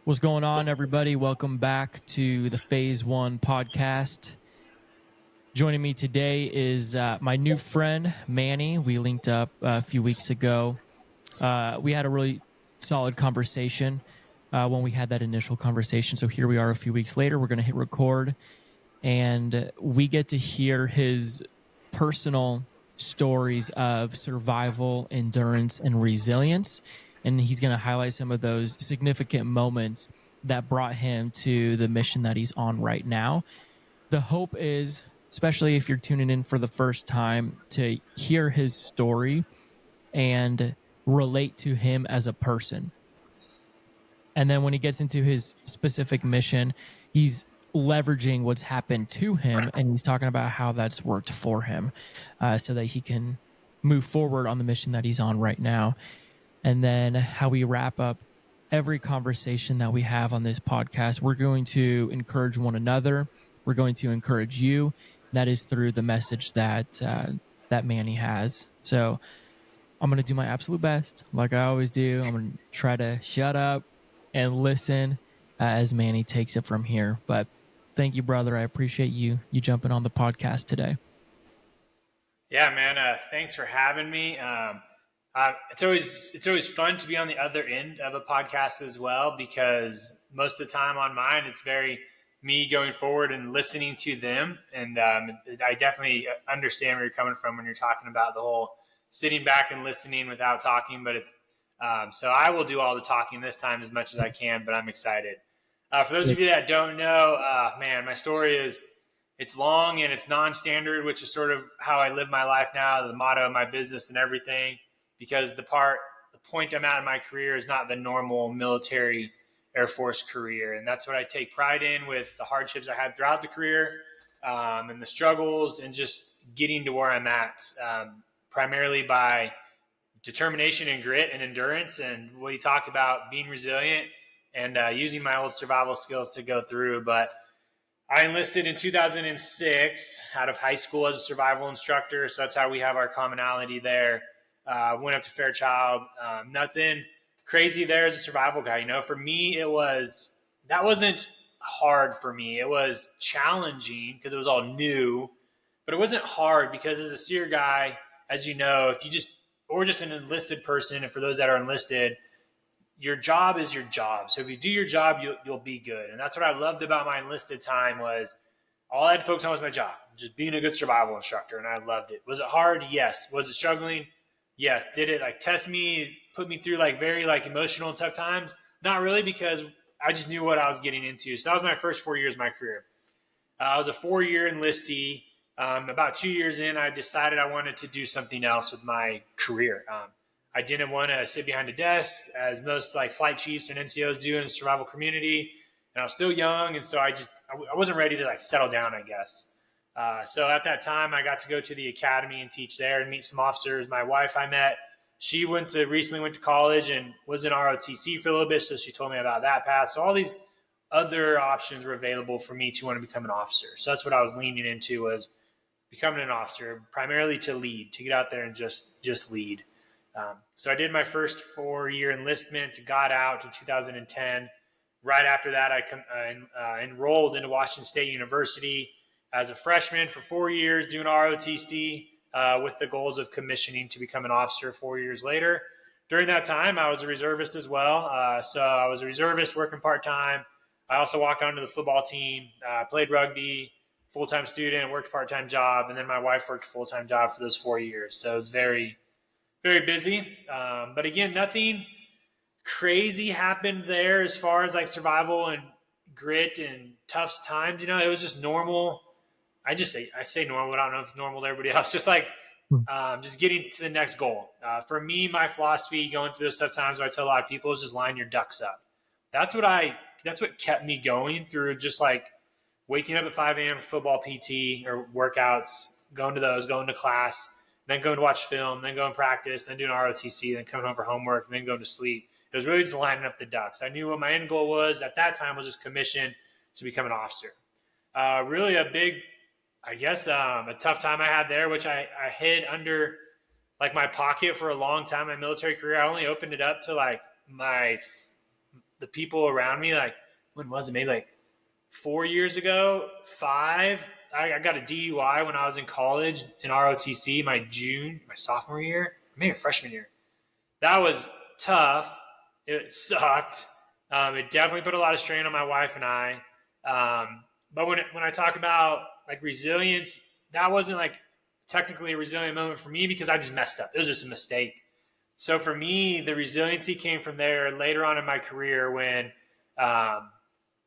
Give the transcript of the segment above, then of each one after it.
What's going on, everybody? Welcome back to the Phase 1 podcast. Joining me today is my new friend, Manny. We linked up a few weeks ago. We had a really solid conversation when we had that initial conversation. So here we are a few weeks later. We're going to hit record, and we get to hear his personal stories of survival, endurance, and resilience. And he's going to highlight some of those significant moments that brought him to the mission that he's on right now. The hope is, especially if you're tuning in for the first time, to hear his story and relate to him as a person. And then when he gets into his specific mission, he's leveraging what's happened to him, and he's talking about how that's worked for him so that he can move forward on the mission that he's on right now. And then how we wrap up every conversation that we have on this podcast. We're going to encourage one another. We're going to encourage you. That is through the message that that Manny has. So I'm going to do my absolute best, like I always do. I'm going to try to shut up and listen as Manny takes it from here. But thank you, brother. I appreciate you jumping on the podcast today. Yeah, man. Thanks for having me. It's always fun to be on the other end of a podcast as well, because most of the time on mine, it's very me going forward and listening to them. And I definitely understand where you're coming from when you're talking about the whole sitting back and listening without talking. But it's so I will do all the talking this time as much as I can, but I'm excited. For those of you that don't know, man, my story is it's long and it's non-standard, which is sort of how I live my life now, the motto of my business and everything, because the point I'm at in my career is not the normal military Air Force career. And that's what I take pride in, with the hardships I had throughout the career and the struggles and just getting to where I'm at, primarily by determination and grit and endurance, and what he talked about, being resilient and using my old survival skills to go through. But I enlisted in 2006 out of high school as a survival instructor. So that's how we have our commonality there. Went up to Fairchild. Nothing crazy there as a survival guy. You know, for me, that wasn't hard for me. It was challenging because it was all new, but it wasn't hard because as a SEER guy, as you know, or just an enlisted person, and for those that are enlisted, your job is your job. So if you do your job, you'll be good. And that's what I loved about my enlisted time, was all I had to focus on was my job, just being a good survival instructor. And I loved it. Was it hard? Yes. Was it struggling? Yes. Did it test me, put me through very emotional and tough times? Not really, because I just knew what I was getting into. So that was my first 4 years of my career. I was a 4-year enlistee. About 2 years in, I decided I wanted to do something else with my career. I didn't want to sit behind a desk, as most flight chiefs and NCOs do in the survival community. And I was still young, and so I wasn't ready to settle down, I guess. So at that time, I got to go to the academy and teach there and meet some officers. My wife I met, she recently went to college and was in ROTC for a little bit, so she told me about that path. So all these other options were available for me to want to become an officer. So that's what I was leaning into, was becoming an officer, primarily to lead, to get out there and just lead. So I did my first 4-year enlistment, got out in 2010. Right after that, I enrolled into Washington State University as a freshman for 4 years, doing ROTC with the goals of commissioning to become an officer 4 years later. During that time, I was a reservist as well. So I was a reservist working part-time. I also walked onto the football team, played rugby, full-time student, worked a part-time job, and then my wife worked a full-time job for those 4 years. So it was very, very busy. But again, nothing crazy happened there as far as survival and grit and tough times. You know, it was just normal. I say normal, but I don't know if it's normal to everybody else. Just just getting to the next goal. For me, my philosophy going through those tough times, what I tell a lot of people, is just line your ducks up. That's what kept me going through, just waking up at 5 a.m. for football PT or workouts, going to class, then going to watch film, then going to practice, then doing ROTC, then coming home for homework, and then going to sleep. It was really just lining up the ducks. I knew what my end goal was at that time, was just commission to become an officer. Really a big, a tough time I had there, which I hid under my pocket for a long time. My military career, I only opened it up to the the people around me, like, when was it? Maybe like 4 years ago, five. I got a DUI when I was in college in ROTC, my sophomore year, maybe freshman year. That was tough. It sucked. It definitely put a lot of strain on my wife and I. But when I talk about like resilience, that wasn't like technically a resilient moment for me because I just messed up. It was just a mistake. So for me, the resiliency came from there later on in my career when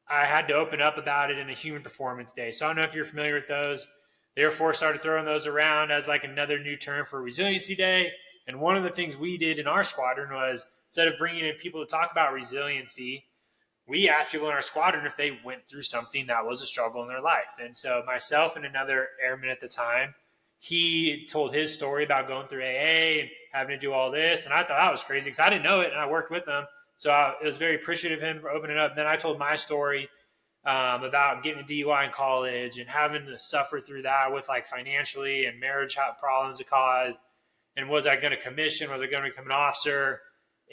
I had to open up about it in a human performance day. So I don't know if you're familiar with those. The Air Force started throwing those around as like another new term for resiliency day. And one of the things we did in our squadron was instead of bringing in people to talk about resiliency, we asked people in our squadron if they went through something that was a struggle in their life. And so myself and another airman at the time, he told his story about going through AA and having to do all this. And I thought that was crazy because I didn't know it and I worked with him. So it was very appreciative of him for opening up. And then I told my story about getting a DUI in college and having to suffer through that with like financially and marriage problems it caused. And was I going to commission? Was I going to become an officer?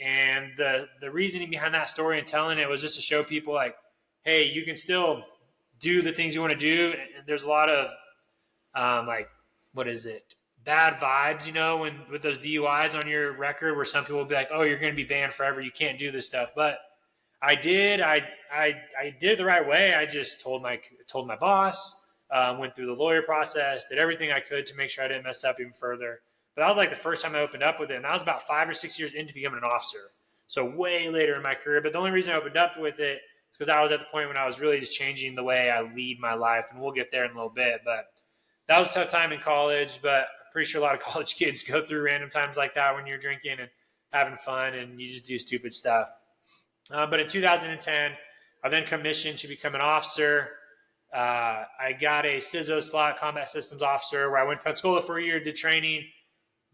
And the reasoning behind that story and telling it was just to show people like, hey, you can still do the things you want to do. And there's a lot of bad vibes, when with those DUIs on your record where some people will be like, oh, you're going to be banned forever. You can't do this stuff. But I did. I did it the right way. I just told my boss, went through the lawyer process, did everything I could to make sure I didn't mess up even further. But that was like the first time I opened up with it. And that was about 5 or 6 years into becoming an officer. So way later in my career. But the only reason I opened up with it is because I was at the point when I was really just changing the way I lead my life. And we'll get there in a little bit. But that was a tough time in college. But I'm pretty sure a lot of college kids go through random times like that when you're drinking and having fun and you just do stupid stuff. But in 2010, I then commissioned to become an officer. I got a CISO slot, combat systems officer, where I went to Pensacola for a year, did training,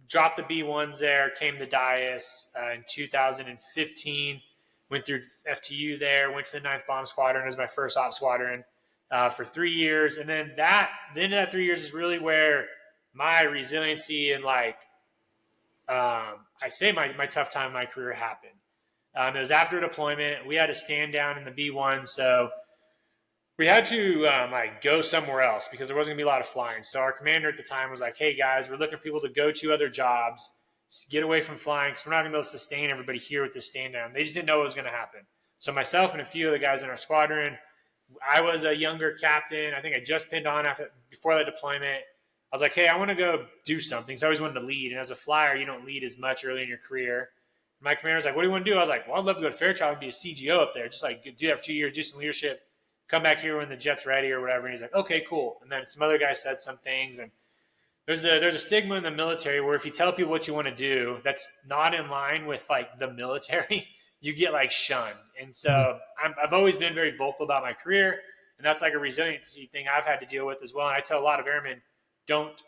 dropped the B1s there, came to DIAS in 2015, went through FTU there, went to the 9th Bomb Squadron as my first op squadron for 3 years. And then the end of that 3 years is really where my resiliency and my tough time in my career happened. It was after a deployment. We had to stand down in the B1, so we had to go somewhere else because there wasn't going to be a lot of flying. So our commander at the time was like, hey, guys, we're looking for people to go to other jobs, get away from flying because we're not going to be able to sustain everybody here with this stand down. They just didn't know what was going to happen. So myself and a few of the guys in our squadron, I was a younger captain. I think I just pinned on before that deployment. I was like, hey, I want to go do something. So I always wanted to lead. And as a flyer, you don't lead as much early in your career. My commander was like, what do you want to do? I was like, well, I'd love to go to Fairchild and be a CGO up there. Just like do that for 2 years, do some leadership, come back here when the jet's ready or whatever. And he's like, okay, cool. And then some other guys said some things. And there's a stigma in the military where if you tell people what you want to do, that's not in line with like the military, you get like shunned. And so I've always been very vocal about my career. And that's like a resiliency thing I've had to deal with as well. And I tell a lot of airmen, don't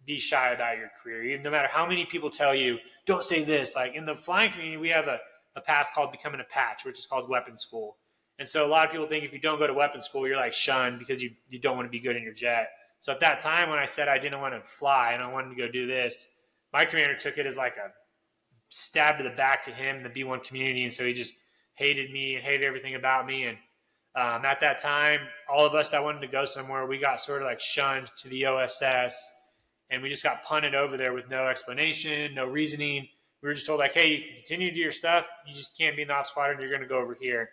be shy about your career. No matter how many people tell you, don't say this. Like in the flying community, we have a path called becoming a patch, which is called weapons school. And so a lot of people think if you don't go to weapons school, you're like shunned because you don't want to be good in your jet. So at that time when I said I didn't want to fly and I wanted to go do this, my commander took it as like a stab to the back to him in the B1 community. And so he just hated me and hated everything about me. And at that time, all of us that wanted to go somewhere, we got sort of like shunned to the OSS. And we just got punted over there with no explanation, no reasoning. We were just told like, hey, you can continue to do your stuff. You just can't be in the ops squadron. You're going to go over here.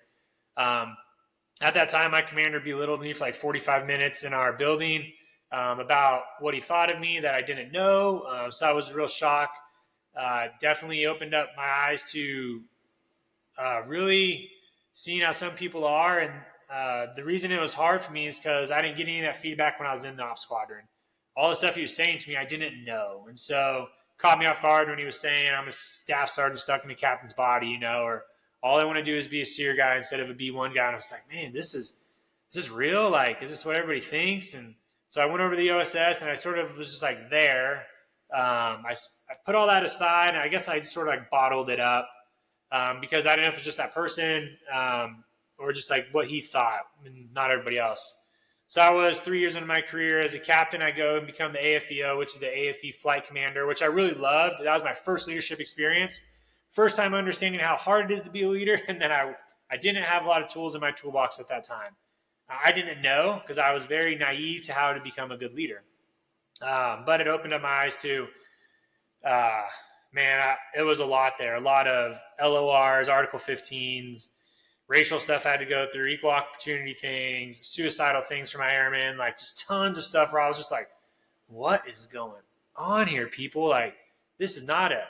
At that time, my commander belittled me for like 45 minutes in our building about what he thought of me that I didn't know. So that was a real shock. Definitely opened up my eyes to really seeing how some people are. And the reason it was hard for me is because I didn't get any of that feedback when I was in the ops squadron. All the stuff he was saying to me, I didn't know. And so caught me off guard when he was saying I'm a staff sergeant stuck in the captain's body, or all I want to do is be a SEER guy instead of a B1 guy. And I was like, man, this is real? Like, is this what everybody thinks? And so I went over to the OSS and I sort of was just like there. I put all that aside and I guess I sort of like bottled it up because I didn't know if it was just that person or just like what he thought and not everybody else. So I was 3 years into my career as a captain. I go and become the AFEO, which is the AFE flight commander, which I really loved. That was my first leadership experience. First time understanding how hard it is to be a leader. And then I I didn't have a lot of tools in my toolbox at that time. I didn't know because I was very naive to how to become a good leader. But it opened up my eyes to, it was a lot there. A lot of LORs, Article 15s, racial stuff I had to go through, equal opportunity things, suicidal things for my airmen, like just tons of stuff where I was just like, what is going on here, people? Like, this is not a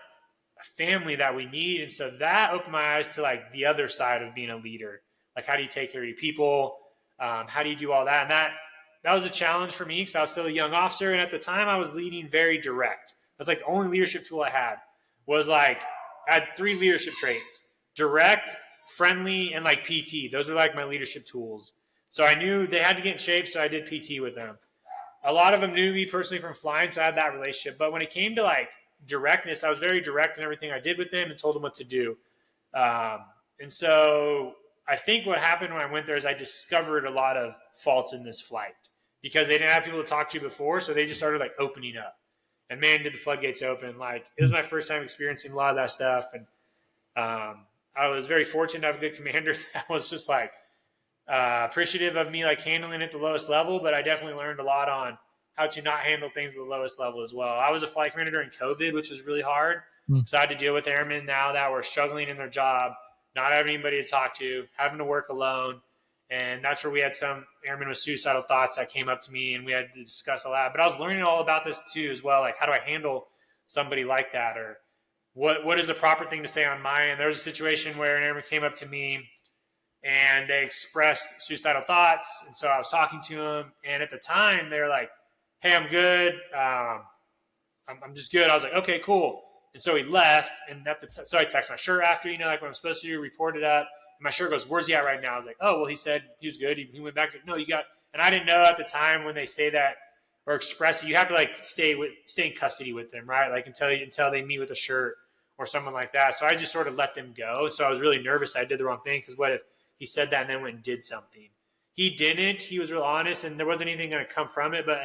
family that we need. And so that opened my eyes to like the other side of being a leader. Like, how do you take care of your people? How do you do all that? And that was a challenge for me because I was still a young officer. And at the time I was leading very direct. That's like the only leadership tool I had was like, I had 3 leadership traits: direct, friendly, and like PT. Those are like my leadership tools. So I knew they had to get in shape. So I did PT with them. A lot of them knew me personally from flying. So I had that relationship. But when it came to like directness, I was very direct in everything I did with them and told them what to do. And so I think what happened when I went there is I discovered a lot of faults in this flight because they didn't have people to talk to before. So they just started like opening up, and man, did the floodgates open. Like, it was my first time experiencing a lot of that stuff. And I was very fortunate to have a good commander that was just like appreciative of me like handling it at the lowest level. But I definitely learned a lot on how to not handle things at the lowest level as well. I was a flight commander during COVID, which was really hard. So I had to deal with airmen now that were struggling in their job, not having anybody to talk to, having to work alone. And that's where we had some airmen with suicidal thoughts that came up to me, and we had to discuss a lot. But I was learning all about this too as well. Like, how do I handle somebody like that? Or what is the proper thing to say on my end? There was a situation where an airman came up to me and they expressed suicidal thoughts. And so I was talking to them. And at the time, they were like, hey, I'm good. I'm just good. I was like, okay, cool. And so he left. And so I texted my shirt after, like what I'm supposed to do, report it up. And my shirt goes, where's he at right now? I was like, oh, well, he said he was good. He went back. He's like, no, you got. And I didn't know at the time when they say that or express it, you have to like stay in custody with them, right? Like until they meet with a shirt or someone like that. So I just sort of let them go. So I was really nervous I did the wrong thing, because what if he said that and then went and did something? He didn't. He was real honest, and there wasn't anything going to come from it. But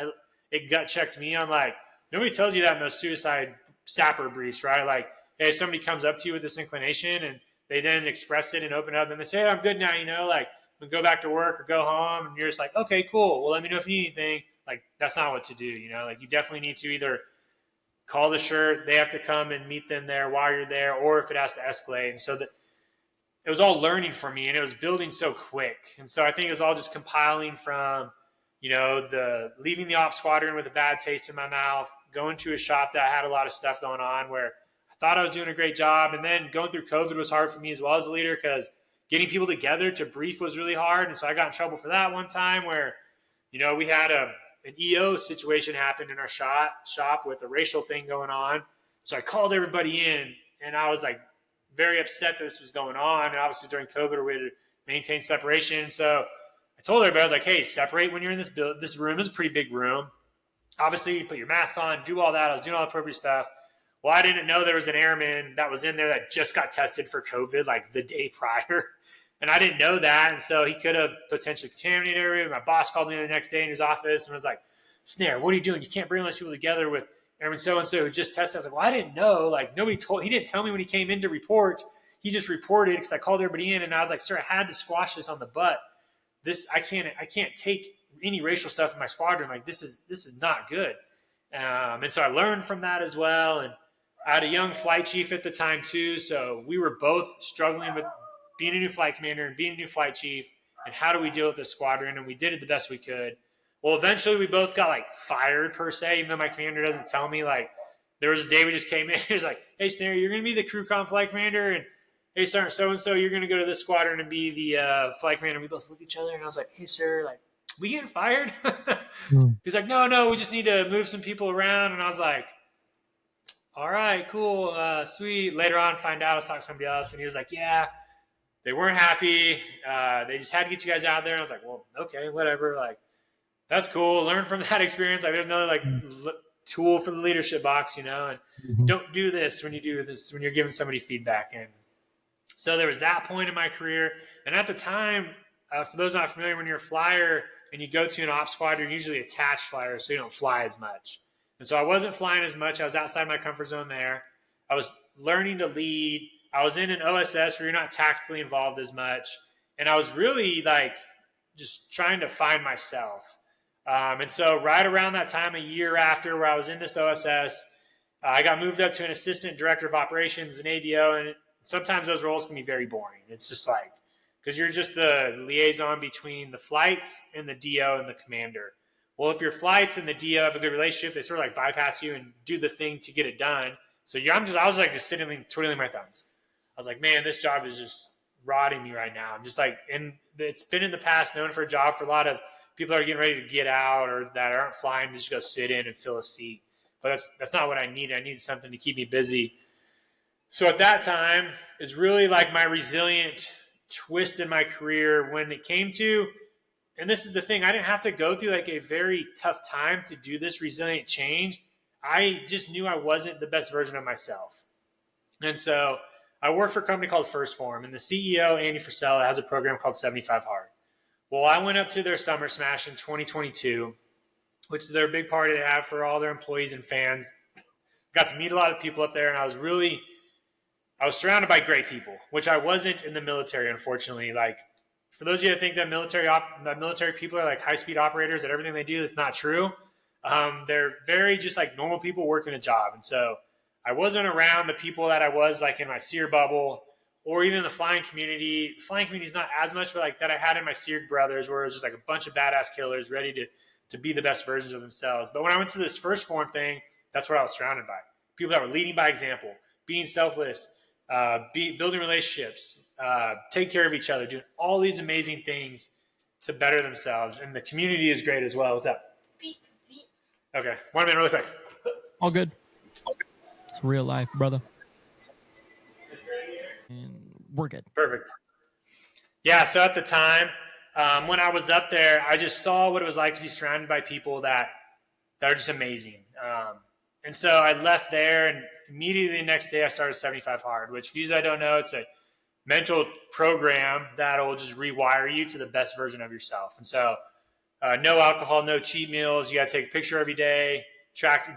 it gut checked me on like, nobody tells you that in those suicide sapper briefs, right? Like, hey, if somebody comes up to you with this inclination and they then express it and open up and they say, hey, I'm good now, like, we go back to work or go home, and you're just like, okay, cool. Well, let me know if you need anything. Like, that's not what to do, like you definitely need to either call the shirt, they have to come and meet them there while you're there, or if it has to escalate. And so that it was all learning for me, and it was building so quick. And so I think it was all just compiling from, the leaving the ops squadron with a bad taste in my mouth, going to a shop that had a lot of stuff going on where I thought I was doing a great job. And then going through COVID was hard for me as well as a leader, because getting people together to brief was really hard. And so I got in trouble for that one time where, we had an EO situation happen in our shop with a racial thing going on. So I called everybody in, and I was like very upset that this was going on. And obviously during COVID, we had to maintain separation. So I told everybody, I was like, hey, separate when you're in this room. This is a pretty big room. Obviously, you put your mask on, do all that. I was doing all the appropriate stuff. Well, I didn't know there was an airman that was in there that just got tested for COVID like the day prior. And I didn't know that. And so he could have potentially contaminated everybody. My boss called me the next day in his office and was like, Snare, what are you doing? You can't bring all these people together with airman so-and-so who just tested. I was like, well, I didn't know. Like, he didn't tell me when he came in to report. He just reported because I called everybody in. And I was like, sir, I had to squash this on the butt. I can't take any racial stuff in my squadron. Like, this is not good. And so I learned from that as well. And I had a young flight chief at the time too. So we were both struggling with being a new flight commander and being a new flight chief, and how do we deal with this squadron? And we did it the best we could. Well, eventually we both got like fired per se, even though my commander doesn't tell me. Like, there was a day we just came in. He was like, hey, Snare, you're going to be the crew comm flight commander. And hey, Sergeant so-and-so, you're going to go to this squadron and be the flight commander. And we both look at each other, and I was like, hey, sir, like, we getting fired? He's like, no, we just need to move some people around. And I was like, all right, cool, sweet. Later on, find out I was talking to somebody else, and he was like, yeah, they weren't happy. They just had to get you guys out there. And I was like, well, okay, whatever. Like, that's cool. Learn from that experience. Like, there's another like tool for the leadership box, and don't do this when you do this, when you're giving somebody feedback. And so there was that point in my career. And at the time, for those not familiar, when you're a flyer and you go to an ops squad, you're usually attached flyer, so you don't fly as much. And so I wasn't flying as much. I was outside my comfort zone there. I was learning to lead. I was in an OSS where you're not tactically involved as much. And I was really like just trying to find myself. And so right around that time, a year after where I was in this OSS, I got moved up to an assistant director of operations, an ADO, and sometimes those roles can be very boring. It's just like, because you're just the liaison between the flights and the DO and the commander. Well, if your flights and the DO have a good relationship, they sort of like bypass you and do the thing to get it done. So I was like just sitting, twiddling my thumbs. I was like, man, this job is just rotting me right now. I'm just like, and it's been in the past known for a job for a lot of people that are getting ready to get out or that aren't flying to just go sit in and fill a seat. But that's not what I needed. I needed something to keep me busy. So at that time is really like my resilient twist in my career when it came to, and this is the thing, I didn't have to go through like a very tough time to do this resilient change. I just knew I wasn't the best version of myself. And so I work for a company called First Form, and the CEO, Andy Frisella, has a program called 75 Hard. Well, I went up to their Summer Smash in 2022, which is their big party they have for all their employees and fans. Got to meet a lot of people up there, and I was surrounded by great people, which I wasn't in the military, unfortunately. Like, for those of you that think that military people are like high-speed operators at everything they do, that's not true. They're very just like normal people working a job. And so I wasn't around the people that I was like in my SEER bubble or even in the flying community. The flying community is not as much, but like that I had in my SEER brothers where it was just like a bunch of badass killers ready to be the best versions of themselves. But when I went to this First Form thing, that's what I was surrounded by. People that were leading by example, being selfless, building relationships, take care of each other, doing all these amazing things to better themselves. And the community is great as well. What's up? Okay, 1 minute really quick. All good. It's real life, brother. And we're good. Perfect. Yeah, so at the time, when I was up there, I just saw what it was like to be surrounded by people that are just amazing. And so I left there, and immediately the next day I started 75 Hard, which, for you that don't know, it's a mental program that will just rewire you to the best version of yourself. And so no alcohol, no cheat meals. You got to take a picture every day,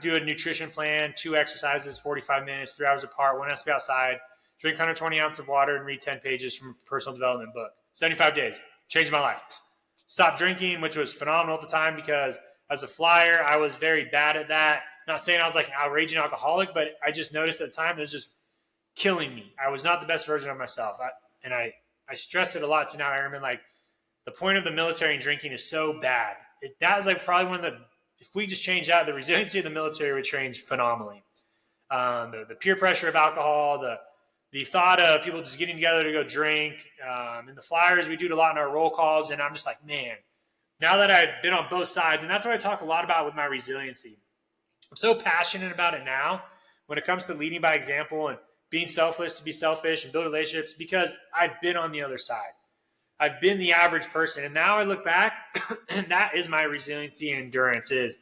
do a nutrition plan, 2 exercises, 45 minutes, 3 hours apart. One has to be outside, drink 120 ounces of water, and read 10 pages from a personal development book. 75 days. Changed my life. Stopped drinking, which was phenomenal at the time because as a flyer, I was very bad at that. Not saying I was like an outraging alcoholic, but I just noticed at the time it was just killing me. I was not the best version of myself. I stress it a lot to now airmen. Like, the point of the military and drinking is so bad. That is like probably one of the, if we just change that, the resiliency of the military would change phenomenally. The peer pressure of alcohol, the thought of people just getting together to go drink. And the flyers, we do it a lot in our roll calls. And I'm just like, man, now that I've been on both sides, and that's what I talk a lot about with my resiliency. I'm so passionate about it now when it comes to leading by example and being selfless to be selfish and build relationships because I've been on the other side. I've been the average person. And now I look back and that is my resiliency and endurance is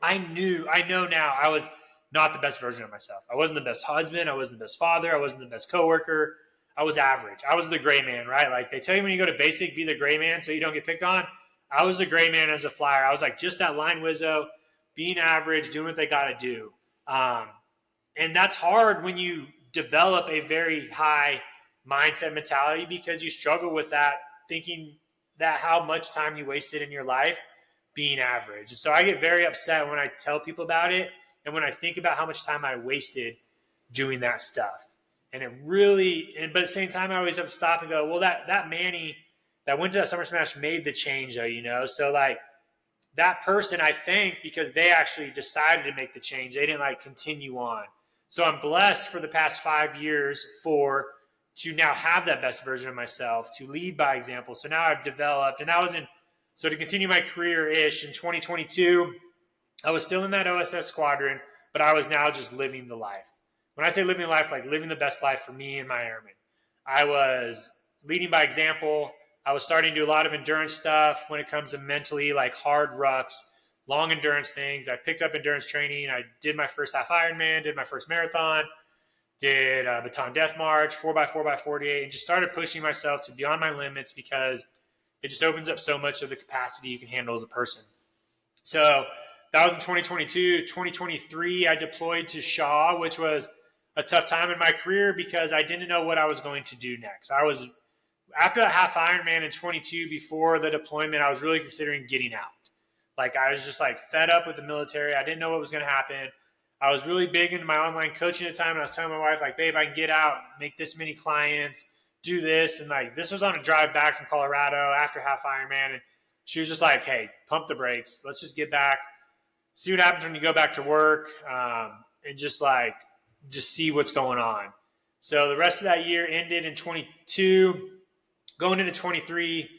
I know now I was not the best version of myself. I wasn't the best husband. I wasn't the best father. I wasn't the best coworker. I was average. I was the gray man, right? Like they tell you when you go to basic, be the gray man so you don't get picked on. I was the gray man as a flyer. I was like just that line wizzo, being average, doing what they got to do. And that's hard when you develop a very high mindset mentality because you struggle with that, thinking that how much time you wasted in your life being average. And so I get very upset when I tell people about it and when I think about how much time I wasted doing that stuff. And it really, but at the same time, I always have to stop and go, well, that Manny that went to that Summer Smash made the change though, you know? So like that person, I think, because they actually decided to make the change, they didn't like continue on. So I'm blessed for the past 5 years to now have that best version of myself, to lead by example. So now I've developed, and so to continue my career-ish in 2022, I was still in that OSS squadron, but I was now just living the life. When I say living life, like living the best life for me and my airmen. I was leading by example. I was starting to do a lot of endurance stuff when it comes to mentally, like hard rucks, long endurance things. I picked up endurance training. I did my first half Ironman, did my first marathon, did a Baton Death March, 4x4x48, and just started pushing myself to beyond my limits because it just opens up so much of the capacity you can handle as a person. So that was in 2022. 2023, I deployed to Shaw, which was a tough time in my career because I didn't know what I was going to do next. I was after that half Ironman in 22, before the deployment, I was really considering getting out. Like, I was just like fed up with the military. I didn't know what was going to happen. I was really big into my online coaching at the time, and I was telling my wife, like, babe, I can get out, make this many clients, do this. And like, this was on a drive back from Colorado after half Ironman. And she was just like, hey, pump the brakes. Let's just get back, see what happens when you go back to work, and just see what's going on. So the rest of that year ended in 22. Going into 23,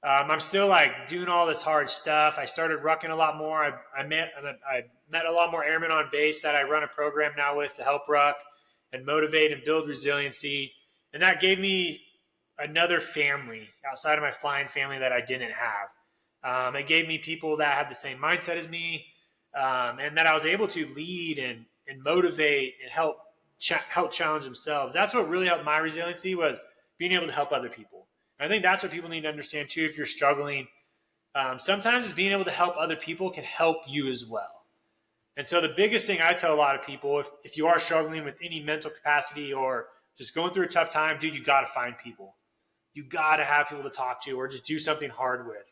I'm still like doing all this hard stuff. I started rucking a lot more. I met a lot more airmen on base that I run a program now with to help ruck and motivate and build resiliency. And that gave me another family outside of my flying family that I didn't have. It gave me people that had the same mindset as me, and that I was able to lead and motivate and help challenge themselves. That's what really helped my resiliency, was being able to help other people. I think that's what people need to understand too. If you're struggling, sometimes it's being able to help other people can help you as well. And so the biggest thing I tell a lot of people, if you are struggling with any mental capacity or just going through a tough time, dude, you got to find people. You got to have people to talk to, or just do something hard with.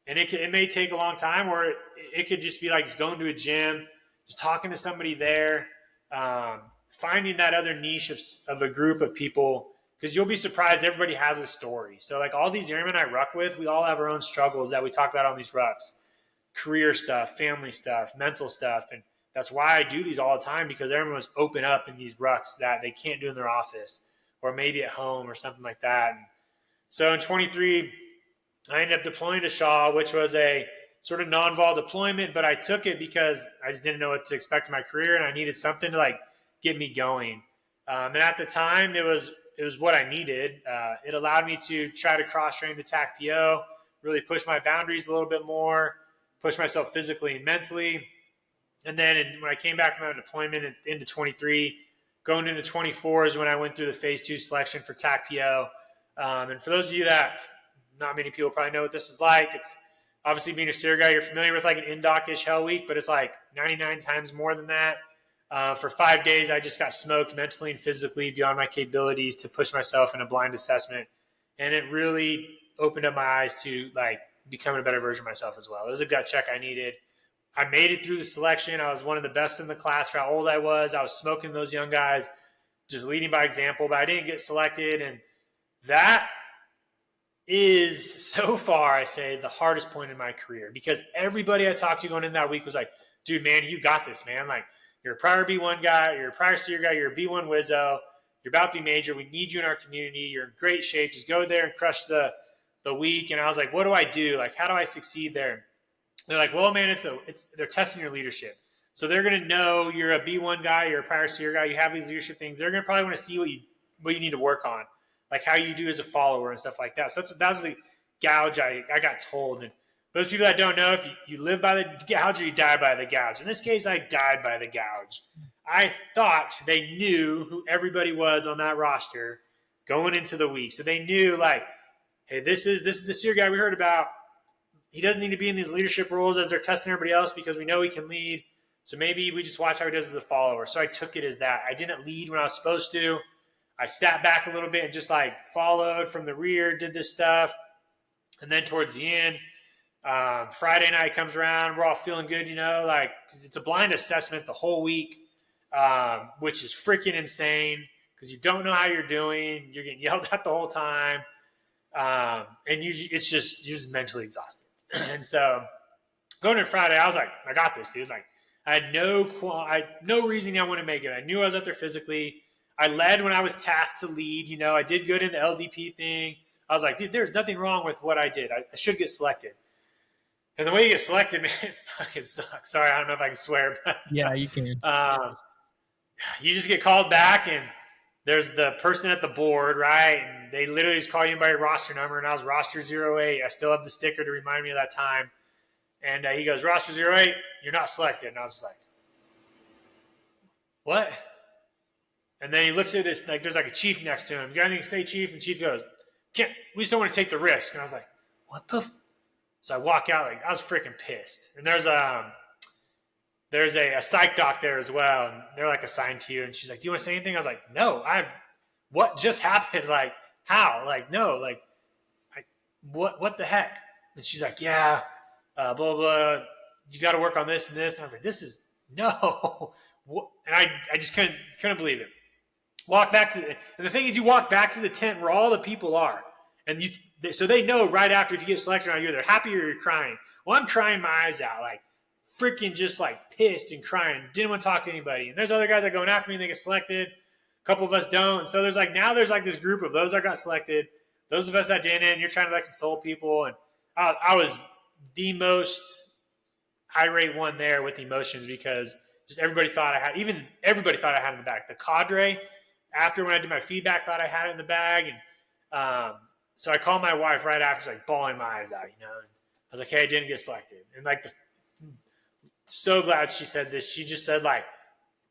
And it may take a long time, or it could just be like just going to a gym, just talking to somebody there, finding that other niche of a group of people. Because you'll be surprised, everybody has a story. So like all these airmen I ruck with, we all have our own struggles that we talk about on these rucks. Career stuff, family stuff, mental stuff. And that's why I do these all the time, because everyone was open up in these rucks that they can't do in their office or maybe at home or something like that. And so in 23, I ended up deploying to Shaw, which was a sort of non-vol deployment, but I took it because I just didn't know what to expect in my career, and I needed something to like get me going. And at the time, it was what I needed. It allowed me to try to cross-train the TAC-PO, really push my boundaries a little bit more, push myself physically and mentally. And then when I came back from my deployment into 23, going into 24 is when I went through the phase 2 selection for TAC-PO. And for those of you that not many people probably know what this is like, it's obviously being a SEER guy, you're familiar with like an NDOC-ish Hell Week, but it's like 99 times more than that. For 5 days, I just got smoked mentally and physically beyond my capabilities to push myself in a blind assessment. And it really opened up my eyes to like becoming a better version of myself as well. It was a gut check I needed. I made it through the selection. I was one of the best in the class for how old I was. I was smoking those young guys, just leading by example, but I didn't get selected. And that is so far, I say, the hardest point in my career, because everybody I talked to going in that week was like, dude, man, you got this, man. Like, you're a prior B1 guy, you're a prior SEER guy, you're a B1 Wizzo, you're about to be major, we need you in our community, you're in great shape, just go there and crush the week. And I was like, what do I do? Like, how do I succeed there? They're like, well, man, they're testing your leadership. So they're going to know you're a B1 guy, you're a prior SEER guy, you have these leadership things. They're going to probably want to see what you need to work on, like how you do as a follower and stuff like that. So that was the gouge I got told. And those people that don't know, if you live by the gouge or you die by the gouge. In this case, I died by the gouge. I thought they knew who everybody was on that roster going into the week. So they knew, like, hey, this is the SEER guy we heard about. He doesn't need to be in these leadership roles as they're testing everybody else because we know he can lead. So maybe we just watch how he does as a follower. So I took it as that. I didn't lead when I was supposed to. I sat back a little bit and just like followed from the rear, did this stuff. And then towards the end, Friday night comes around. We're all feeling good, like it's a blind assessment the whole week, which is freaking insane because you don't know how you're doing. You're getting yelled at the whole time. And you're just mentally exhausted. And so going to Friday, I was like, I got this, dude. Like, I had no reason I want to make it. I knew I was up there physically. I led when I was tasked to lead. I did good in the LDP thing. I was like, dude, there's nothing wrong with what I did. I should get selected. And the way you get selected, man, it fucking sucks. Sorry, I don't know if I can swear, but yeah, you can. You just get called back, and there's the person at the board, right? And they literally just call you by your roster number, and I was roster 08. I still have the sticker to remind me of that time. And he goes, roster 08, you're not selected. And I was just like, what? And then he looks at this, like there's like a chief next to him. You got anything to say, chief? And chief goes, we just don't want to take the risk. And I was like, what the So I walk out, like I was freaking pissed. And there's a psych doc there as well. And they're like assigned to you. And she's like, do you want to say anything? I was like, no, what just happened? Like, how? Like, no, like, what the heck? And she's like, yeah, blah, blah, you got to work on this and this. And I was like, this is, no. And I just couldn't believe it. Walk back to and the thing is, you walk back to the tent where all the people are. And so they know right after if you get selected or not, you're either happy or you're crying. Well, I'm crying my eyes out, like freaking just like pissed and crying. Didn't want to talk to anybody. And there's other guys that are going after me and they get selected. A couple of us don't. And so there's like this group of those that got selected, those of us that didn't, and you're trying to like console people. And I was the most irate one there with emotions because just everybody thought I had it in the back. The cadre, after when I did my feedback, thought I had it in the bag. And so I called my wife right after, she's like bawling my eyes out, And I was like, hey, I didn't get selected. And like, so glad she said this. She just said like,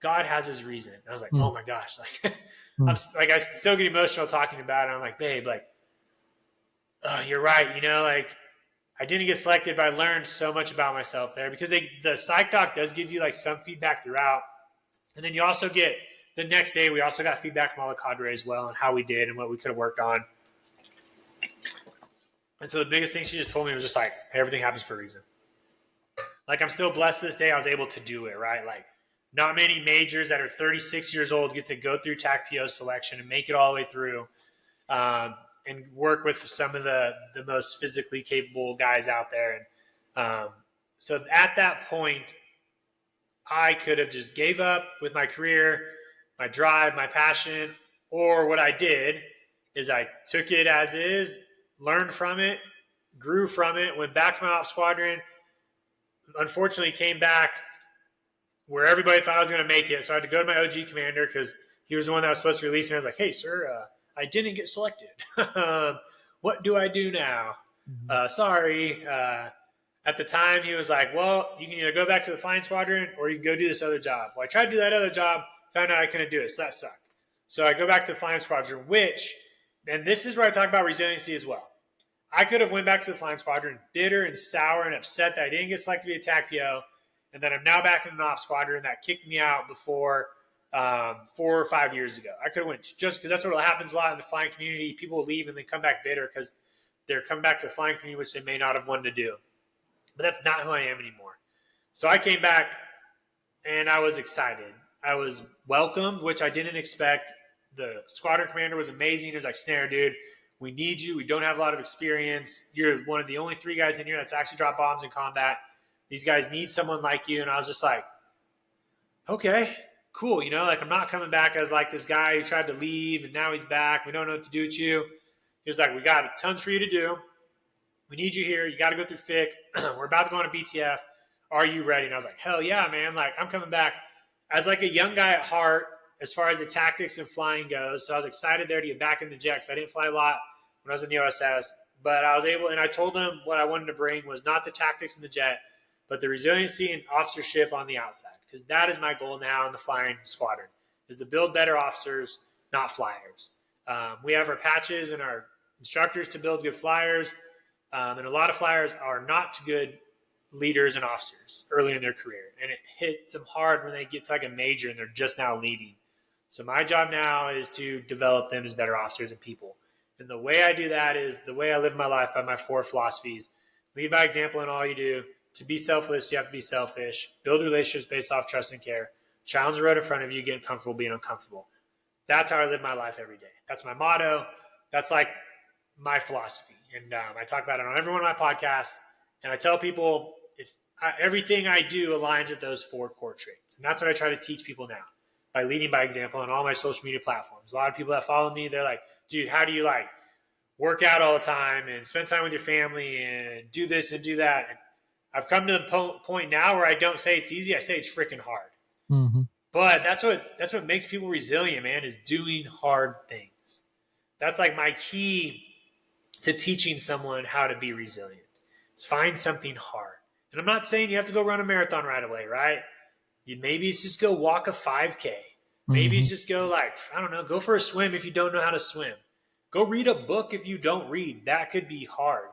God has his reason. And I was like, oh my gosh. Like, I still get emotional talking about it. I'm like, babe, like, oh, you're right. Like I didn't get selected, but I learned so much about myself there because the psych doc does give you like some feedback throughout. And then you also get the next day, we also got feedback from all the cadre as well on how we did and what we could have worked on. And so the biggest thing she just told me was just like, hey, everything happens for a reason. Like I'm still blessed this day. I was able to do it, right? Like not many majors that are 36 years old get to go through TACPO selection and make it all the way through and work with some of the most physically capable guys out there. And so at that point, I could have just gave up with my career, my drive, my passion, or what I did is I took it as is, learned from it, grew from it, went back to my ops squadron, unfortunately came back where everybody thought I was going to make it. So I had to go to my OG commander because he was the one that was supposed to release me. I was like, hey, sir, I didn't get selected. What do I do now? Sorry. At the time, he was like, well, you can either go back to the flying squadron or you can go do this other job. Well, I tried to do that other job, found out I couldn't do it, so that sucked. So I go back to the flying squadron, and this is where I talk about resiliency as well. I could have went back to the flying squadron bitter and sour and upset that I didn't get selected to be a TACPO, and then I'm now back in an ops squadron that kicked me out before 4 or 5 years ago. I could have went just because that's what happens a lot in the flying community. People will leave and then come back bitter because they're coming back to the flying community, which they may not have wanted to do. But that's not who I am anymore. So I came back and I was excited. I was welcomed, which I didn't expect. The squadron commander was amazing. He was like, Snare, dude, we need you. We don't have a lot of experience. You're one of the only 3 guys in here that's actually dropped bombs in combat. These guys need someone like you. And I was just like, okay, cool. Like I'm not coming back as like this guy who tried to leave and now he's back. We don't know what to do with you. He was like, we got tons for you to do. We need you here. You got to go through FIC. We're about to go on a BTF. Are you ready? And I was like, hell yeah, man. Like I'm coming back as like a young guy at heart as far as the tactics and flying goes. So I was excited there to get back in the jet because I didn't fly a lot when I was in the OSS. But I was able, and I told him what I wanted to bring was not the tactics in the jet, but the resiliency and officership on the outside. Because that is my goal now in the flying squadron, is to build better officers, not flyers. We have our patches and our instructors to build good flyers. And a lot of flyers are not good leaders and officers early in their career. And it hits them hard when they get to like a major and they're just now leading. So my job now is to develop them as better officers and people. And the way I do that is the way I live my life by my 4 philosophies. Lead by example in all you do. To be selfless, you have to be selfish. Build relationships based off trust and care. Challenge the road in front of you, getting comfortable being uncomfortable. That's how I live my life every day. That's my motto. That's like my philosophy. And I talk about it on every one of my podcasts. And I tell people everything I do aligns with those 4 core traits. And that's what I try to teach people now by leading by example on all my social media platforms. A lot of people that follow me, they're like, dude, how do you like work out all the time and spend time with your family and do this and do that? And I've come to the point now where I don't say it's easy. I say it's freaking hard. Mm-hmm. But that's what makes people resilient, man, is doing hard things. That's like my key to teaching someone how to be resilient. It's find something hard. And I'm not saying you have to go run a marathon right away, right? Maybe it's just go walk a 5K. Maybe it's just go like, I don't know, go for a swim if you don't know how to swim. Go read a book if you don't read. That could be hard.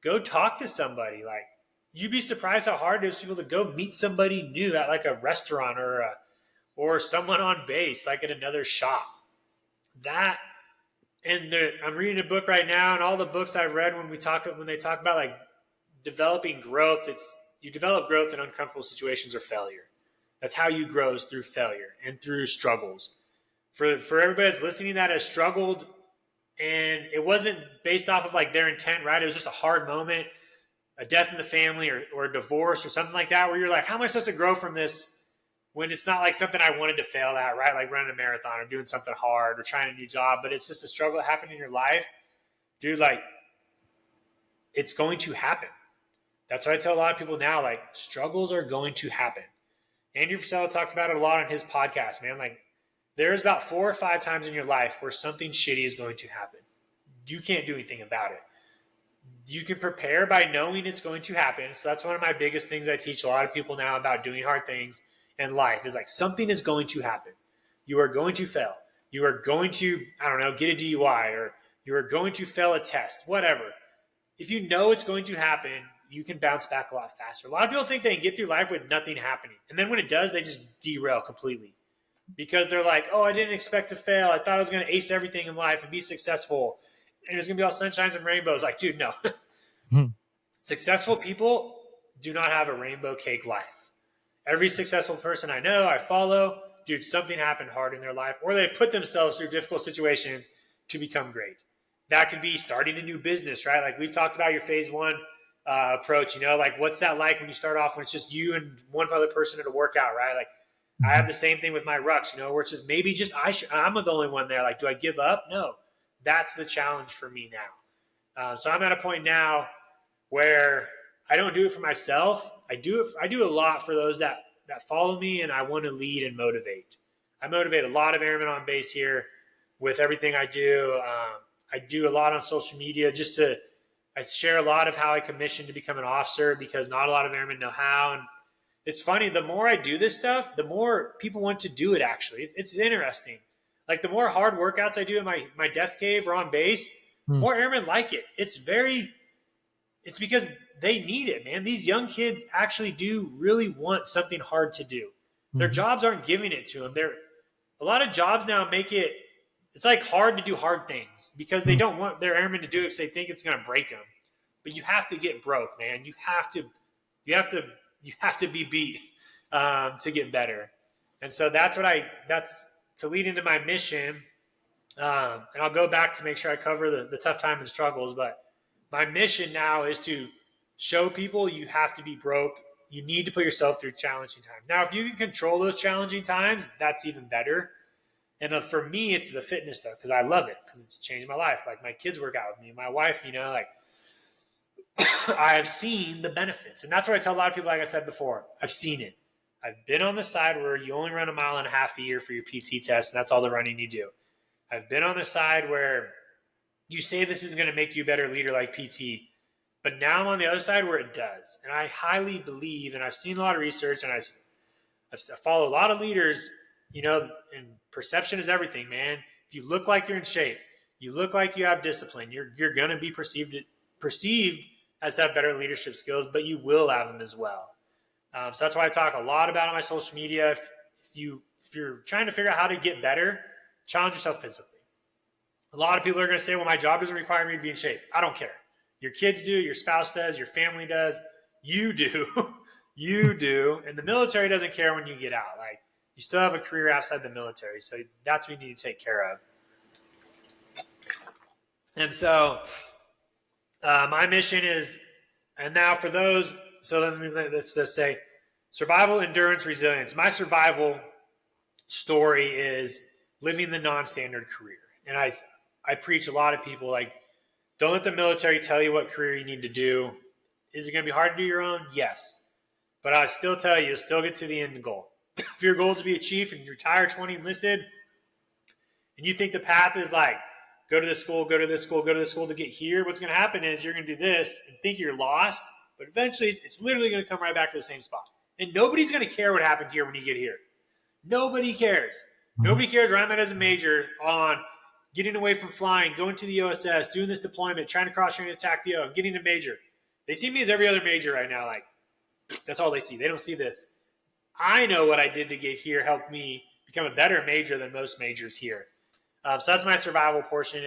Go talk to somebody. Like, you'd be surprised how hard it is for people to go meet somebody new at like a restaurant or someone on base, like at another shop. That And I'm reading a book right now, and all the books I've read when they talk about like developing growth, it's you develop growth in uncomfortable situations or failure. That's how you grow, is through failure and through struggles. For everybody that's listening that has struggled, and it wasn't based off of like their intent, right? It was just a hard moment, a death in the family, or a divorce or something like that, where you're like, how am I supposed to grow from this when it's not like something I wanted to fail at, right? Like running a marathon or doing something hard or trying a new job, but it's just a struggle that happened in your life. Dude, like, it's going to happen. That's what I tell a lot of people now. Like, struggles are going to happen. Andrew Frisella talked about it a lot on his podcast, man. Like, there's about 4 or 5 times in your life where something shitty is going to happen. You can't do anything about it. You can prepare by knowing it's going to happen. So that's one of my biggest things I teach a lot of people now about doing hard things in life is like something is going to happen. You are going to fail. You are going to, I don't know, get a DUI, or you are going to fail a test, whatever. If you know it's going to happen, you can bounce back a lot faster. A lot of people think they can get through life with nothing happening. And then when it does, they just derail completely because they're like, oh, I didn't expect to fail. I thought I was going to ace everything in life and be successful. And it was going to be all sunshines and rainbows. Like, dude, no. Successful people do not have a rainbow cake life. Every successful person I know, I follow, dude, something happened hard in their life, or they've put themselves through difficult situations to become great. That could be starting a new business, right? Like we've talked about your phase one approach, you know, like what's that like when you start off when it's just you and one other person at a workout, right? Like I have the same thing with my rucks, you know, where it's just maybe just I'm the only one there. Like, do I give up? No, that's the challenge for me now. So I'm at a point now where I don't do it for myself. I do a lot for those that follow me, and I want to lead and motivate. I motivate a lot of airmen on base here with everything I do. I do a lot on social media I share a lot of how I commissioned to become an officer because not a lot of airmen know how. And it's funny, the more I do this stuff, the more people want to do it actually. It's interesting. Like the more hard workouts I do in my death cave or on base, more airmen like it. It's because they need it, man. These young kids actually do really want something hard to do. Their jobs aren't giving it to them. A lot of jobs now it's like hard to do hard things because they don't want their airmen to do it because they think it's going to break them. But you have to get broke, man. You have to be beat to get better. And so that's to lead into my mission. And I'll go back to make sure I cover the tough time and struggles. But my mission now is to show people you have to be broke. You need to put yourself through challenging times. Now, if you can control those challenging times, that's even better. And for me, it's the fitness stuff because I love it because it's changed my life. Like my kids work out with me, my wife, you know, like I have seen the benefits. And that's what I tell a lot of people, like I said before, I've seen it. I've been on the side where you only run 1.5 miles a year for your PT test, and that's all the running you do. I've been on the side where you say this is going to make you a better leader like PT, but now I'm on the other side where it does. And I highly believe, and I've seen a lot of research, and I follow a lot of leaders, you know, and perception is everything, man. If you look like you're in shape, you look like you have discipline, you're going to be perceived as have better leadership skills, but you will have them as well. So that's why I talk a lot about on my social media. If you're trying to figure out how to get better, challenge yourself physically. A lot of people are going to say, well, my job doesn't require me to be in shape. I don't care. Your kids do, your spouse does, your family does. You do. You do. And the military doesn't care when you get out. Like, you still have a career outside the military. So that's what you need to take care of. And so my mission is, and now for those, so let's just say survival, endurance, resilience. My survival story is living the non-standard career. And I preach a lot of people like, don't let the military tell you what career you need to do. Is it going to be hard to do your own? Yes. But I still tell you, still get to the end goal. If your goal is to be a chief and you retire 20 enlisted, and you think the path is like, go to this school, go to this school, go to this school to get here, what's going to happen is you're going to do this and think you're lost, but eventually it's literally going to come right back to the same spot. And nobody's going to care what happened here when you get here. Nobody cares. Nobody cares where I'm at as a major on getting away from flying, going to the OSS, doing this deployment, trying to cross train attack PO, and getting a major. They see me as every other major right now. Like, that's all they see. They don't see this. I know what I did to get here helped me become a better major than most majors here. So that's my survival portion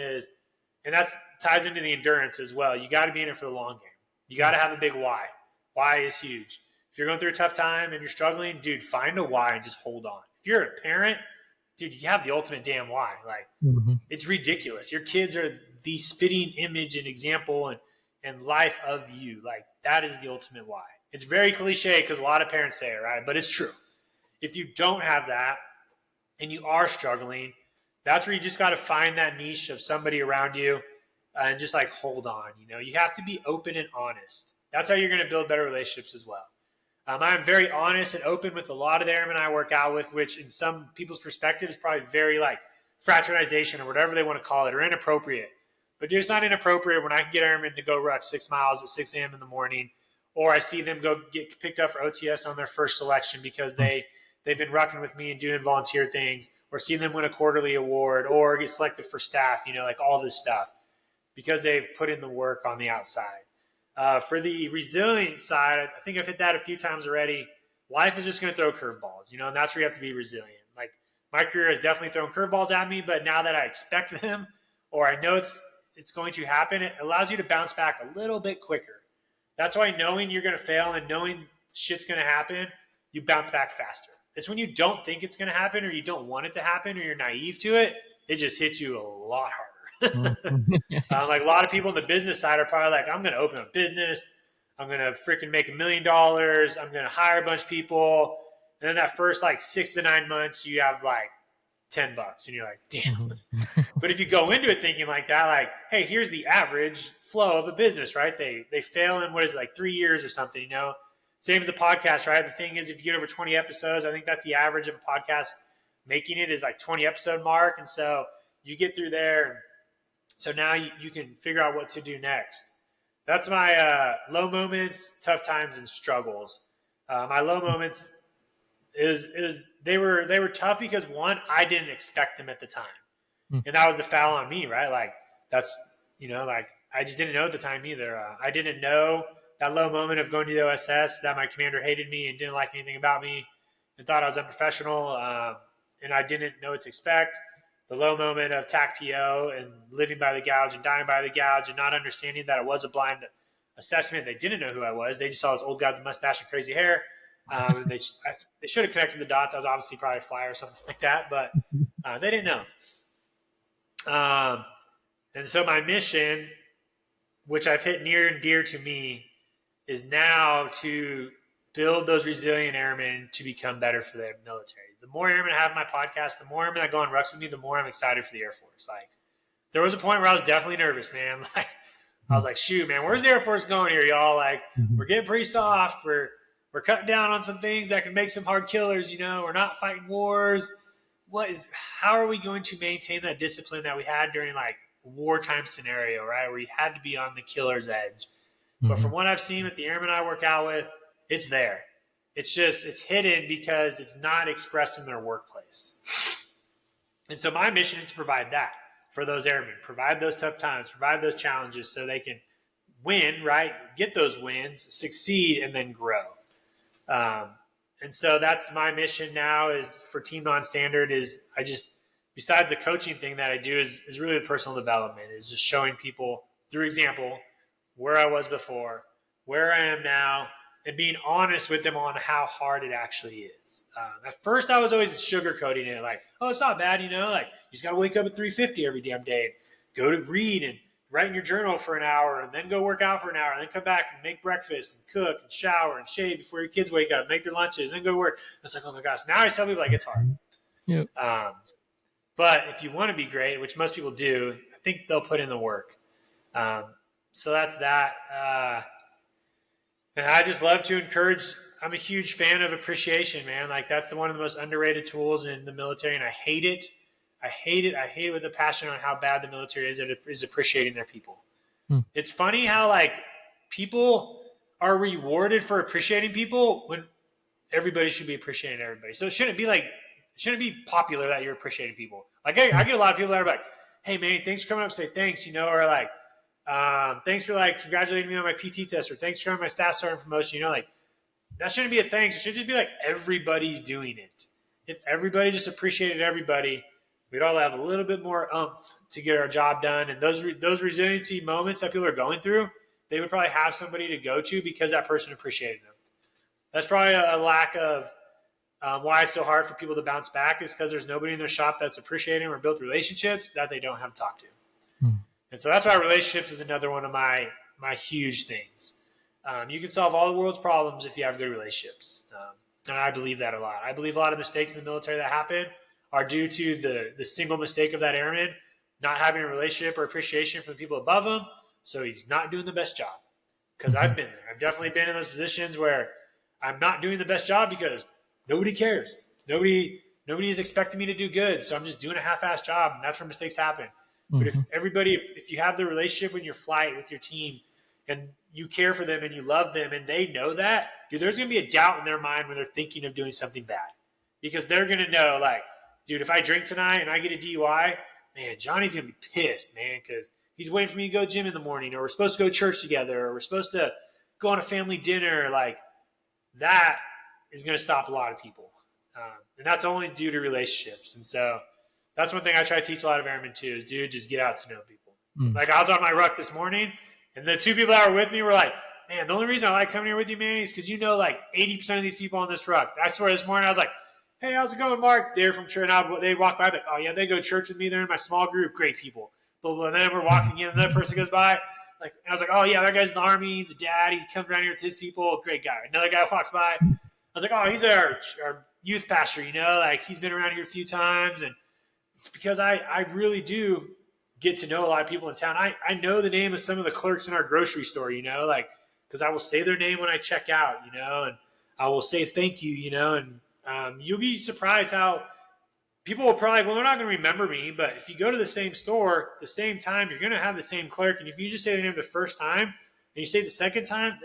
and that's ties into the endurance as well. You got to be in it for the long game. You got to have a big why. Why is huge. If you're going through a tough time and you're struggling, dude, find a why and just hold on. If you're a parent, dude, you have the ultimate damn why. Like, it's ridiculous. Your kids are the spitting image and example and life of you. Like, that is the ultimate why. It's very cliche because a lot of parents say it, right? But it's true. If you don't have that and you are struggling, that's where you just got to find that niche of somebody around you and just like hold on. You have to be open and honest. That's how you're going to build better relationships as well. I'm very honest and open with a lot of the airmen I work out with, which in some people's perspective is probably very like fraternization or whatever they want to call it, or inappropriate. But it's not inappropriate when I can get airmen to go ruck 6 miles at 6 a.m. in the morning, or I see them go get picked up for OTS on their first selection because they've been rucking with me and doing volunteer things, or see them win a quarterly award or get selected for staff, like all this stuff, because they've put in the work on the outside. For the resilient side, I think I've hit that a few times already. Life is just going to throw curveballs, and that's where you have to be resilient. Like, my career has definitely thrown curveballs at me, but now that I expect them or I know it's going to happen, it allows you to bounce back a little bit quicker. That's why knowing you're going to fail and knowing shit's going to happen, you bounce back faster. It's when you don't think it's going to happen or you don't want it to happen or you're naive to it, it just hits you a lot harder. Like a lot of people in the business side are probably like, I'm going to open a business. I'm going to freaking make $1 million. I'm going to hire a bunch of people. And then that first like 6 to 9 months, you have like $10 and you're like, damn. But if you go into it thinking like that, like, hey, here's the average flow of a business, right? They fail in 3 years or something, Same as the podcast, right? The thing is, if you get over 20 episodes, I think that's the average of a podcast making it is like 20 episode mark. And so you get through there. So now you can figure out what to do next. That's my low moments, tough times, and struggles. My low moments they were tough because one, I didn't expect them at the time, and that was the foul on me, right? Like that's like I just didn't know at the time either. I didn't know that low moment of going to the OSS that my commander hated me and didn't like anything about me and thought I was unprofessional, and I didn't know what to expect. The low moment of TAC PO and living by the gouge and dying by the gouge and not understanding that it was a blind assessment. They didn't know who I was. They just saw this old guy with the mustache and crazy hair. They should have connected the dots. I was obviously probably a flyer or something like that, but they didn't know. And so my mission, which I've hit near and dear to me, is now to build those resilient airmen to become better for the military. The more airmen I have my podcast, the more airmen that go on rucks with me, the more I'm excited for the Air Force. Like, there was a point where I was definitely nervous, man. Like, I was like, shoot, man, where's the Air Force going here, y'all? Like, we're getting pretty soft. We're cutting down on some things that can make some hard killers, We're not fighting wars. How are we going to maintain that discipline that we had during, like, wartime scenario, right, where you had to be on the killer's edge? But from what I've seen with the airmen I work out with, it's there. It's hidden because it's not expressed in their workplace. And so my mission is to provide that for those airmen, provide those tough times, provide those challenges so they can win, right? Get those wins, succeed, and then grow. And so that's my mission now is for Team Nonstandard is besides the coaching thing that I do is really the personal development, is just showing people through example where I was before, where I am now, and being honest with them on how hard it actually is. At first, I was always sugarcoating it, like, oh, it's not bad, like, you just got to wake up at 3:50 every damn day, and go to read and write in your journal for an hour, and then go work out for an hour, and then come back and make breakfast, and cook, and shower, and shave before your kids wake up, make their lunches, and then go to work. It's like, oh my gosh, now I just tell people, like, it's hard. Yep. But if you want to be great, which most people do, I think they'll put in the work. So that's that. And I just love to encourage. I'm a huge fan of appreciation, man. Like, that's one of the most underrated tools in the military, and I hate it. I hate it with a passion on how bad the military is appreciating their people. It's funny how, like, people are rewarded for appreciating people when everybody should be appreciating everybody. So it shouldn't be popular that you're appreciating people. Like, I get a lot of people that are like, hey, man, thanks for coming up and say thanks, or like, thanks for like congratulating me on my PT test, or thanks for coming my staff sergeant promotion. Like, that shouldn't be a thanks. It should just be like everybody's doing it. If everybody just appreciated everybody, we'd all have a little bit more oomph to get our job done. And those resiliency moments that people are going through, they would probably have somebody to go to because that person appreciated them. That's probably a lack of why it's so hard for people to bounce back, is because there's nobody in their shop that's appreciating or built relationships that they don't have to talk to. And so that's why relationships is another one of my huge things. You can solve all the world's problems if you have good relationships. And I believe that a lot. I believe a lot of mistakes in the military that happen are due to the single mistake of that airman not having a relationship or appreciation for the people above him. So he's not doing the best job. Because I've been there. I've definitely been in those positions where I'm not doing the best job because nobody cares. Nobody is expecting me to do good. So I'm just doing a half-assed job, and that's where mistakes happen. But if you have the relationship in your flight with your team, and you care for them and you love them and they know that, dude, there's going to be a doubt in their mind when they're thinking of doing something bad. Because they're going to know, like, dude, if I drink tonight and I get a DUI, man, Johnny's going to be pissed, man, because he's waiting for me to go gym in the morning, or we're supposed to go to church together, or we're supposed to go on a family dinner. Like, that is going to stop a lot of people. And that's only due to relationships. And so that's one thing I try to teach a lot of airmen too, is, dude, just get out to know people. Like, I was on my ruck this morning, and the two people that were with me were like, man, the only reason I like coming here with you, Manny, is because you know like 80% of these people on this ruck. I swear this morning I was like, hey, how's it going, Mark? They're from church. And they walk by, like, oh, yeah, they go to church with me. They're in my small group. Great people. Blah, blah. And then we're walking again. Another person goes by. Like, and I was like, oh, yeah, that guy's in the Army. He's a dad. He comes around here with his people. Great guy. Another guy walks by. I was like, oh, he's our youth pastor, you know? Like, he's been around here a few times. And it's because I really do get to know a lot of people in town. I know the name of some of the clerks in our grocery store, you know, like, because I will say their name when I check out, you know, and I will say thank you, you know, and you'll be surprised how people will probably, well, they're not going to remember me, but if you go to the same store, the same time, you're going to have the same clerk. And if you just say their name the first time and you say the second time,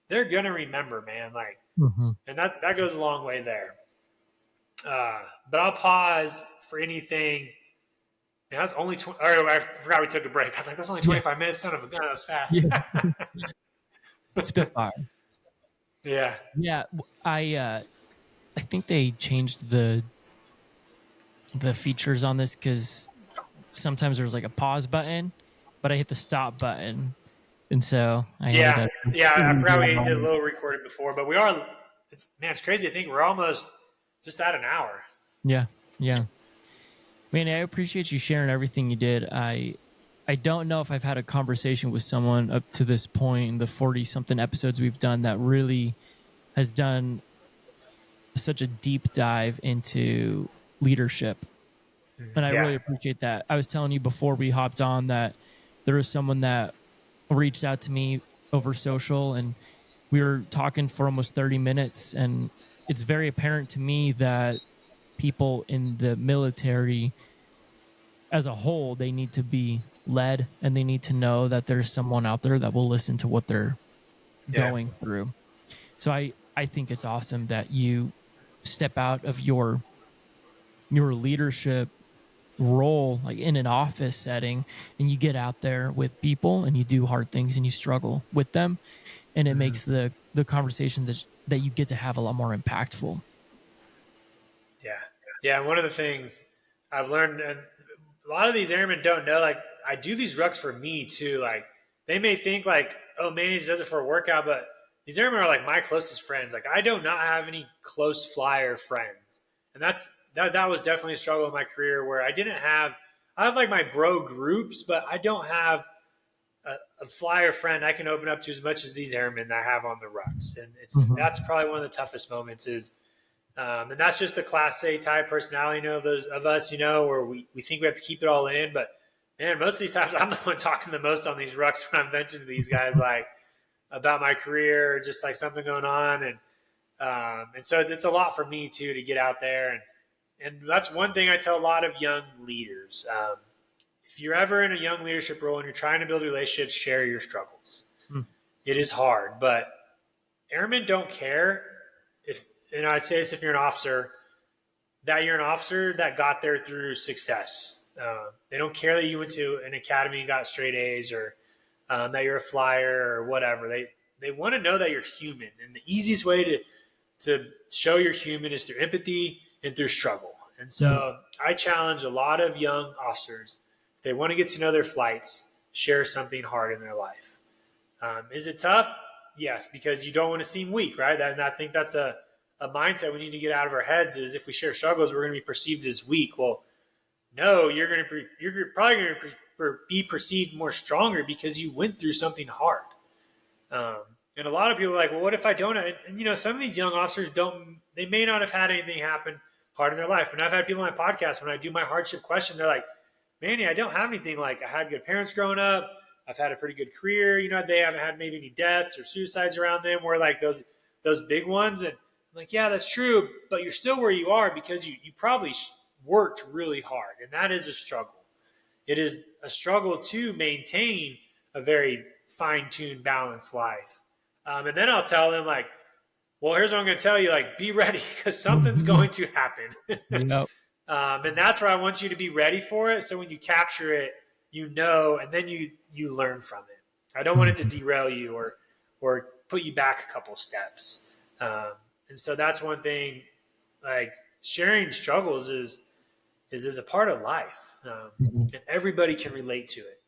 they're going to remember, man. Like, and that goes a long way there. But I'll pause for anything. And that's only I forgot we took a break. I was like, that's only 25 minutes. Son of a gun, that was fast. Yeah. Spitfire. Yeah. Yeah. I think they changed the features on this, because sometimes there's like a pause button, but I hit the stop button. And so I forgot we did a little recording before, but it's crazy. I think we're almost just at an hour. Yeah. Man, I appreciate you sharing everything you did. I don't know if I've had a conversation with someone up to this point in the 40-something episodes we've done that really has done such a deep dive into leadership. And I really appreciate that. I was telling you before we hopped on that there was someone that reached out to me over social, and we were talking for almost 30 minutes. And it's very apparent to me that people in the military as a whole, they need to be led, and they need to know that there's someone out there that will listen to what they're going through. So I think it's awesome that you step out of your leadership role, like in an office setting, and you get out there with people and you do hard things and you struggle with them, and it makes the conversations that you get to have a lot more impactful. Yeah. One of the things I've learned, and a lot of these airmen don't know, like, I do these rucks for me too. Like, they may think like, oh, Manny just does it for a workout, but these airmen are like my closest friends. Like, I do not have any close flyer friends. And that was definitely a struggle in my career, where I have like my bro groups, but I don't have a flyer friend I can open up to as much as these airmen that I have on the rucks. And that's probably one of the toughest moments is, and that's just the Class A type personality, you know, those of us, you know, where we think we have to keep it all in. But man, most of these times I'm the one talking the most on these rucks when I'm venting to these guys, like, about my career, just like something going on. And so it's a lot for me too, to get out there. And that's one thing I tell a lot of young leaders. If you're ever in a young leadership role and you're trying to build relationships, share your struggles. It is hard, but airmen don't care and I'd say this, if you're an officer, that you're an officer that got there through success. They don't care that you went to an academy and got straight A's, or that you're a flyer or whatever. They want to know that you're human. And the easiest way to show you're human is through empathy and through struggle. And so I challenge a lot of young officers, if they want to get to know their flights, share something hard in their life. Is it tough? Yes, because you don't want to seem weak, right? And I think that's a mindset we need to get out of our heads is if we share struggles, we're going to be perceived as weak. Well, no, you're probably going to be perceived more stronger because you went through something hard. And a lot of people are like, well, what if I don't? And some of these young officers they may not have had anything happen hard in their life. And I've had people on my podcast, when I do my hardship question, they're like, Manny, I don't have anything. Like, I had good parents growing up. I've had a pretty good career. They haven't had maybe any deaths or suicides around them, where like those big ones. And I'm like, yeah, that's true. But you're still where you are because you probably worked really hard. And that is a struggle. It is a struggle to maintain a very fine-tuned, balanced life. And then I'll tell them, like, well, here's what I'm going to tell you, like, be ready because something's going to happen. Yep. And that's where I want you to be ready for it. So when you capture it, and then you learn from it. I don't want it to derail you or put you back a couple steps. And so that's one thing, like, sharing struggles is a part of life. And everybody can relate to it.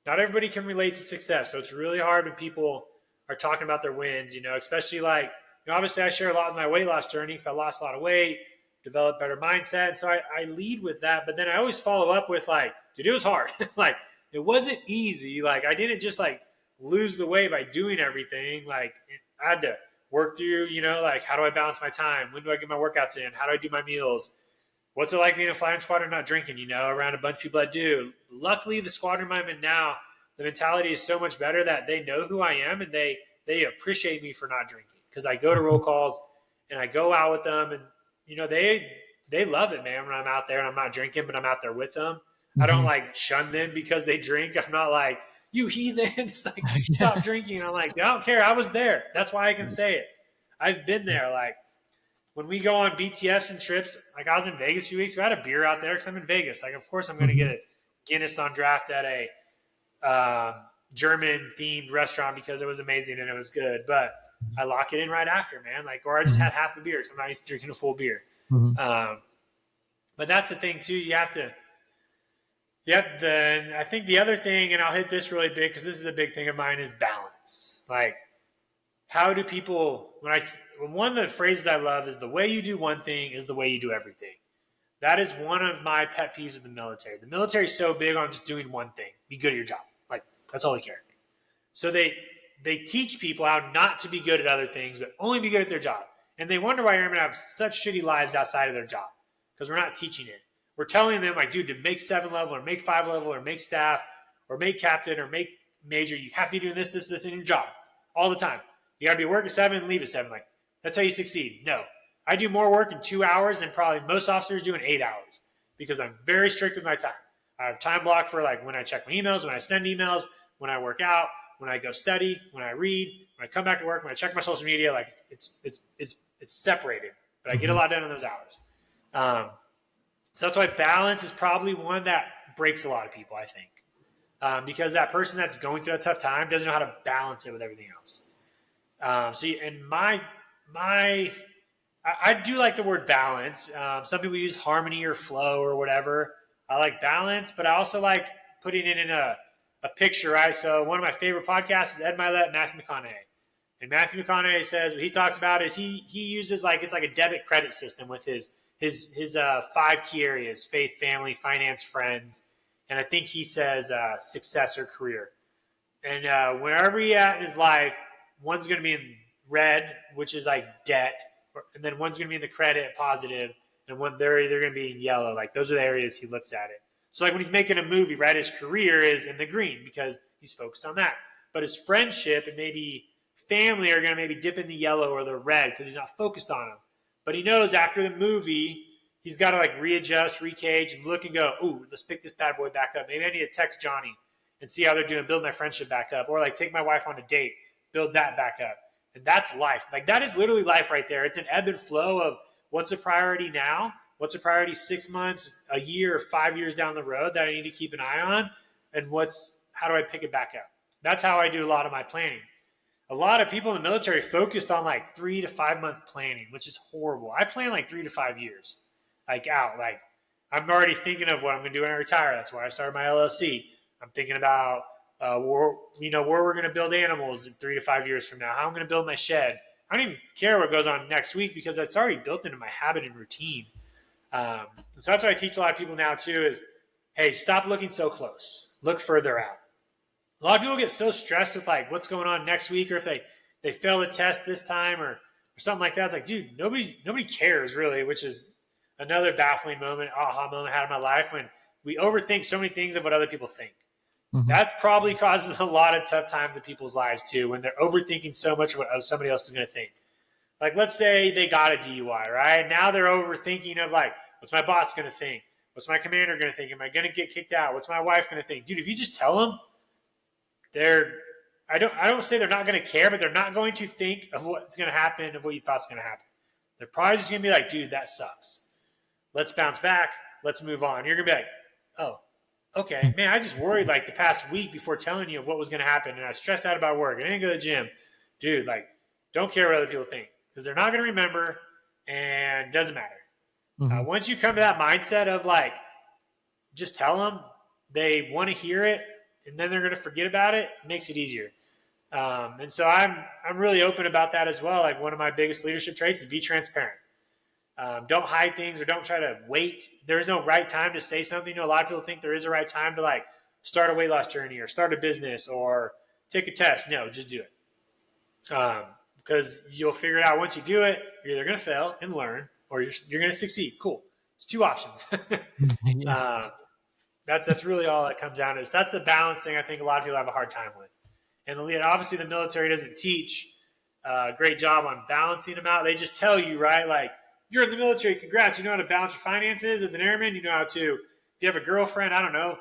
Not everybody can relate to success. So it's really hard when people are talking about their wins, especially like, obviously I share a lot of my weight loss journey because I lost a lot of weight, developed better mindset. And so I lead with that, but then I always follow up with like, dude, it was hard. Like, it wasn't easy. Like, I didn't just like lose the weight by doing everything. Like, I had to work through, like, how do I balance my time? When do I get my workouts in? How do I do my meals? What's it like being a flying squadron not drinking, around a bunch of people that do? Luckily, the squadron I'm in now, the mentality is so much better that they know who I am and they appreciate me for not drinking because I go to roll calls and I go out with them and, they love it, man, when I'm out there and I'm not drinking, but I'm out there with them. I don't like shun them because they drink. I'm not like, you heathens, like, stop drinking. And I'm like, I don't care. I was there. That's why I can say it. I've been there. Like, when we go on BTFs and trips, like I was in Vegas a few weeks ago, I had a beer out there because I'm in Vegas. Like, of course I'm going to get a Guinness on draft at a German-themed restaurant because it was amazing and it was good. But I lock it in right after, man. Like, or I just had half a beer because I'm not used to drinking a full beer. But that's the thing, too. You have to I think the other thing, and I'll hit this really big because this is a big thing of mine, is balance. Like, how do people, one of the phrases I love is the way you do one thing is the way you do everything. That is one of my pet peeves of the military. The military is so big on just doing one thing. Be good at your job. Like, that's all they care. So they teach people how not to be good at other things, but only be good at their job. And they wonder why airmen have such shitty lives outside of their job because we're not teaching it. We're telling them, like, dude, to make 7 level or make 5 level or make staff or make captain or make major, you have to be doing this in your job all the time. You got to be working 7 and leave at 7. Like, that's how you succeed. No. I do more work in 2 hours than probably most officers do in 8 hours because I'm very strict with my time. I have time block for, like, when I check my emails, when I send emails, when I work out, when I go study, when I read, when I come back to work, when I check my social media. Like, it's separated, but I get a lot done in those hours. So that's why balance is probably one that breaks a lot of people, I think, because that person that's going through a tough time doesn't know how to balance it with everything else. I do like the word balance. Some people use harmony or flow or whatever. I like balance, but I also like putting it in a picture, right? So one of my favorite podcasts is Ed Milet, Matthew McConaughey. And Matthew McConaughey says what he talks about is he uses, like, it's like a debit credit system with his 5 key areas: faith, family, finance, friends. And I think he says success or career. And wherever he's at in his life, one's going to be in red, which is like debt. And then one's going to be in the credit, positive. And they're either going to be in yellow. Like, those are the areas he looks at it. So, like, when he's making a movie, right, his career is in the green because he's focused on that. But his friendship and maybe family are going to maybe dip in the yellow or the red because he's not focused on them. But he knows after the movie, he's got to, like, readjust, recage, and look and go, ooh, let's pick this bad boy back up. Maybe I need to text Johnny and see how they're doing, build my friendship back up. Or, like, take my wife on a date, build that back up. And that's life. Like, that is literally life right there. It's an ebb and flow of what's a priority now, what's a priority 6 months, a year, or 5 years down the road that I need to keep an eye on, and how do I pick it back up? That's how I do a lot of my planning. A lot of people in the military focused on, like, 3 to 5 month planning, which is horrible. I plan like 3 to 5 years. like out. Like I'm already thinking of what I'm going to do when I retire. That's why I started my LLC. I'm thinking about where we're going to build animals in 3 to 5 years from now. How I'm going to build my shed. I don't even care what goes on next week because it's already built into my habit and routine. So that's what I teach a lot of people now too is, hey, stop looking so close. Look further out. A lot of people get so stressed with like what's going on next week or if they fail a test this time or something like that. It's like, dude, nobody cares really, which is another baffling moment, aha moment I had in my life when we overthink so many things of what other people think. Mm-hmm. That probably causes a lot of tough times in people's lives too, when they're overthinking so much of what somebody else is going to think. Like, let's say they got a DUI, right? Now they're overthinking of like, what's my boss going to think? What's my commander going to think? Am I going to get kicked out? What's my wife going to think? Dude, if you just tell them, I don't say they're not going to care, but they're not going to think of what's going to happen, of what you thought's going to happen. They're probably just going to be like, dude, that sucks. Let's bounce back. Let's move on. You're going to be like, oh, okay, man, I just worried like the past week before telling you of what was going to happen, and I was stressed out about work. I didn't go to the gym. Dude, like, don't care what other people think because they're not going to remember, and it doesn't matter. Mm-hmm. Once you come to that mindset of like, just tell them they want to hear it, and then they're going to forget about it, it makes it easier. And so I'm really open about that as well. Like one of my biggest leadership traits is be transparent. Don't hide things or don't try to wait. There is no right time to say something. You know, a lot of people think there is a right time to like start a weight loss journey or start a business or take a test. No, just do it. Because you'll figure it out once you do it. You're either going to fail and learn or you're going to succeed. Cool. It's 2 options. Yeah. That's really all it comes down to. So that's the balance thing I think a lot of people have a hard time with. And obviously the military doesn't teach a great job on balancing them out. They just tell you, right, like, you're in the military, congrats, you know how to balance your finances as an airman, you know how to, if you have a girlfriend, I don't know,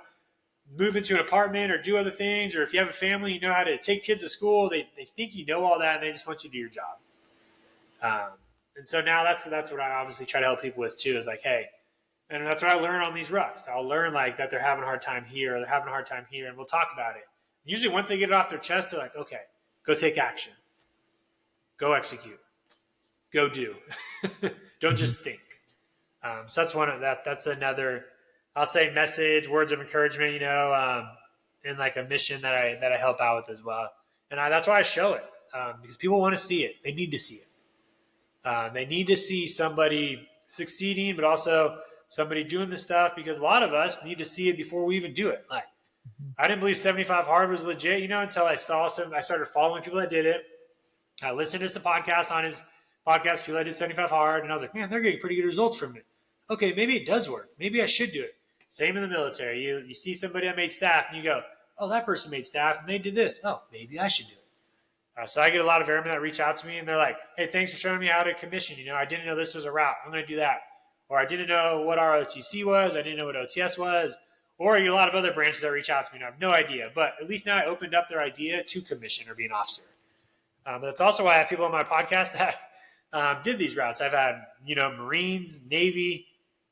move into an apartment or do other things, or if you have a family, you know how to take kids to school. They think you know all that, and they just want you to do your job. And so now that's what I obviously try to help people with too, is like, hey, and that's what I learn on these rucks. I'll learn like that they're having a hard time here, or they're having a hard time here, and we'll talk about it. Usually once they get it off their chest, they're like, okay, go take action. Go execute. Go do. Don't just think. So that's one of that's another, I'll say, message, words of encouragement, you know, and like a mission that I help out with as well. And that's why I show it, because people want to see it. They need to see it. They need to see somebody succeeding, but also somebody doing this stuff, because a lot of us need to see it before we even do it. Like, I didn't believe 75 Hard was legit, you know, until I started following people that did it. I listened to some podcasts on his podcast, people that did 75 Hard, and I was like, man, they're getting pretty good results from it. Okay, maybe it does work. Maybe I should do it. Same in the military. You see somebody that made staff, and you go, oh, that person made staff, and they did this. Oh, maybe I should do it. So I get a lot of airmen that reach out to me, and they're like, hey, thanks for showing me how to commission. You know, I didn't know this was a route. I'm going to do that. Or I didn't know what ROTC was. I didn't know what OTS was. Or you get a lot of other branches that reach out to me, and I have no idea. But at least now I opened up their idea to commission or be an officer. But that's also why I have people on my podcast that did these routes. I've had, you know, Marines, Navy,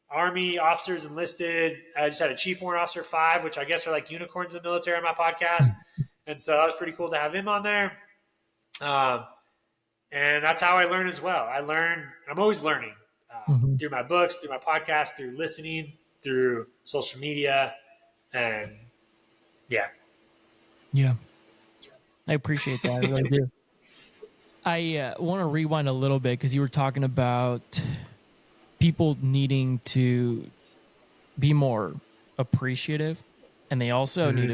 Army officers enlisted. I just had a Chief Warrant Officer 5, which I guess are like unicorns in the military on my podcast. And so that was pretty cool to have him on there. And that's how I learn as well. I'm always learning through my books, through my podcast, through listening, through social media. And yeah. I appreciate that. I really do. I want to rewind a little bit because you were talking about people needing to be more appreciative, and they also need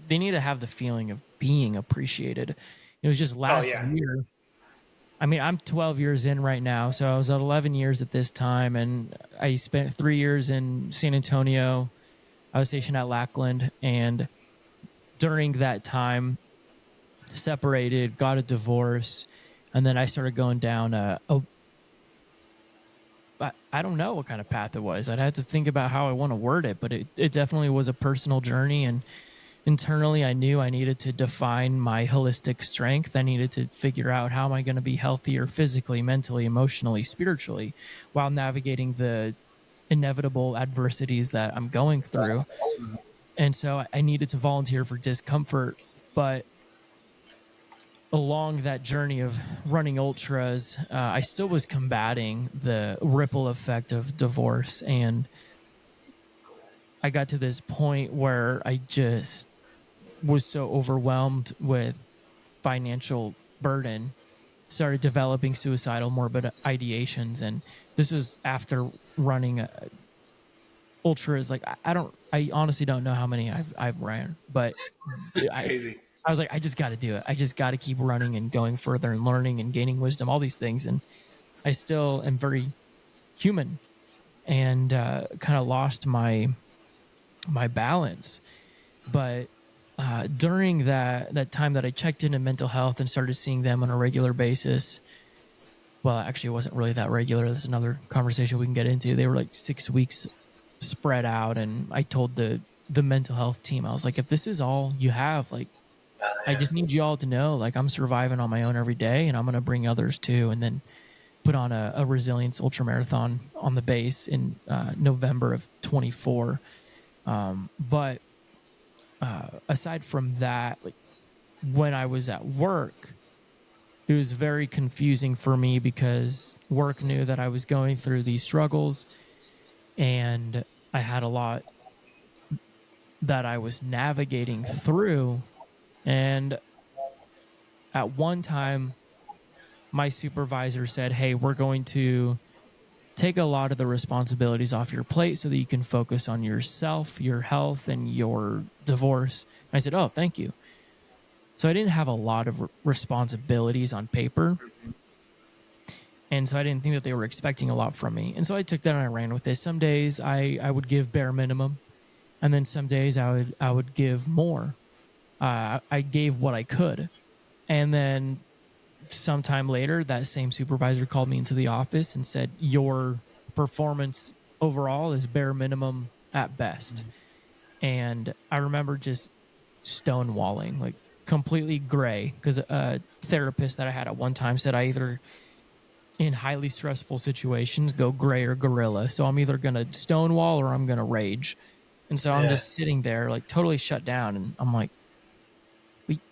to have the feeling of being appreciated. It was just last year. I mean, I'm 12 years in right now, so I was at 11 years at this time, and I spent 3 years in San Antonio. I was stationed at Lackland, and during that time, separated, got a divorce, and then I started going down I don't know what kind of path it was. I'd have to think about how I want to word it, but it definitely was a personal journey, and internally I knew I needed to define my holistic strength. I needed to figure out how am I going to be healthier physically, mentally, emotionally, spiritually, while navigating the inevitable adversities that I'm going through. And so I needed to volunteer for discomfort, but along that journey of running ultras, I still was combating the ripple effect of divorce. And I got to this point where I just was so overwhelmed with financial burden, started developing suicidal morbid ideations. And this was after running ultras. Like I honestly don't know how many I've ran, but I Crazy. I was like, I just got to do it. I just got to keep running and going further and learning and gaining wisdom, all these things. And I still am very human, and kind of lost my balance. But during that time that I checked into mental health and started seeing them on a regular basis, well, actually, it wasn't really that regular. That's another conversation we can get into. They were like 6 weeks spread out, and I told the mental health team, I was like, if this is all you have, like, I just need you all to know, like, I'm surviving on my own every day, and I'm going to bring others too. And then put on a resilience ultramarathon on the base in November of 24. But aside from that, like when I was at work, it was very confusing for me because work knew that I was going through these struggles, and I had a lot that I was navigating through. And at one time, my supervisor said, "Hey, we're going to take a lot of the responsibilities off your plate so that you can focus on yourself, your health, and your divorce." And I said, "Oh, thank you." So I didn't have a lot of responsibilities on paper. And so I didn't think that they were expecting a lot from me. And so I took that and I ran with it. Some days I would give bare minimum. And then some days I would give more. I gave what I could. And then sometime later, that same supervisor called me into the office and said, "Your performance overall is bare minimum at best." And I remember just stonewalling, like completely gray, because a therapist that I had at one time said I either in highly stressful situations go gray or gorilla. So I'm either going to stonewall or I'm going to rage. And so I'm Yeah. just sitting there like totally shut down. And I'm like,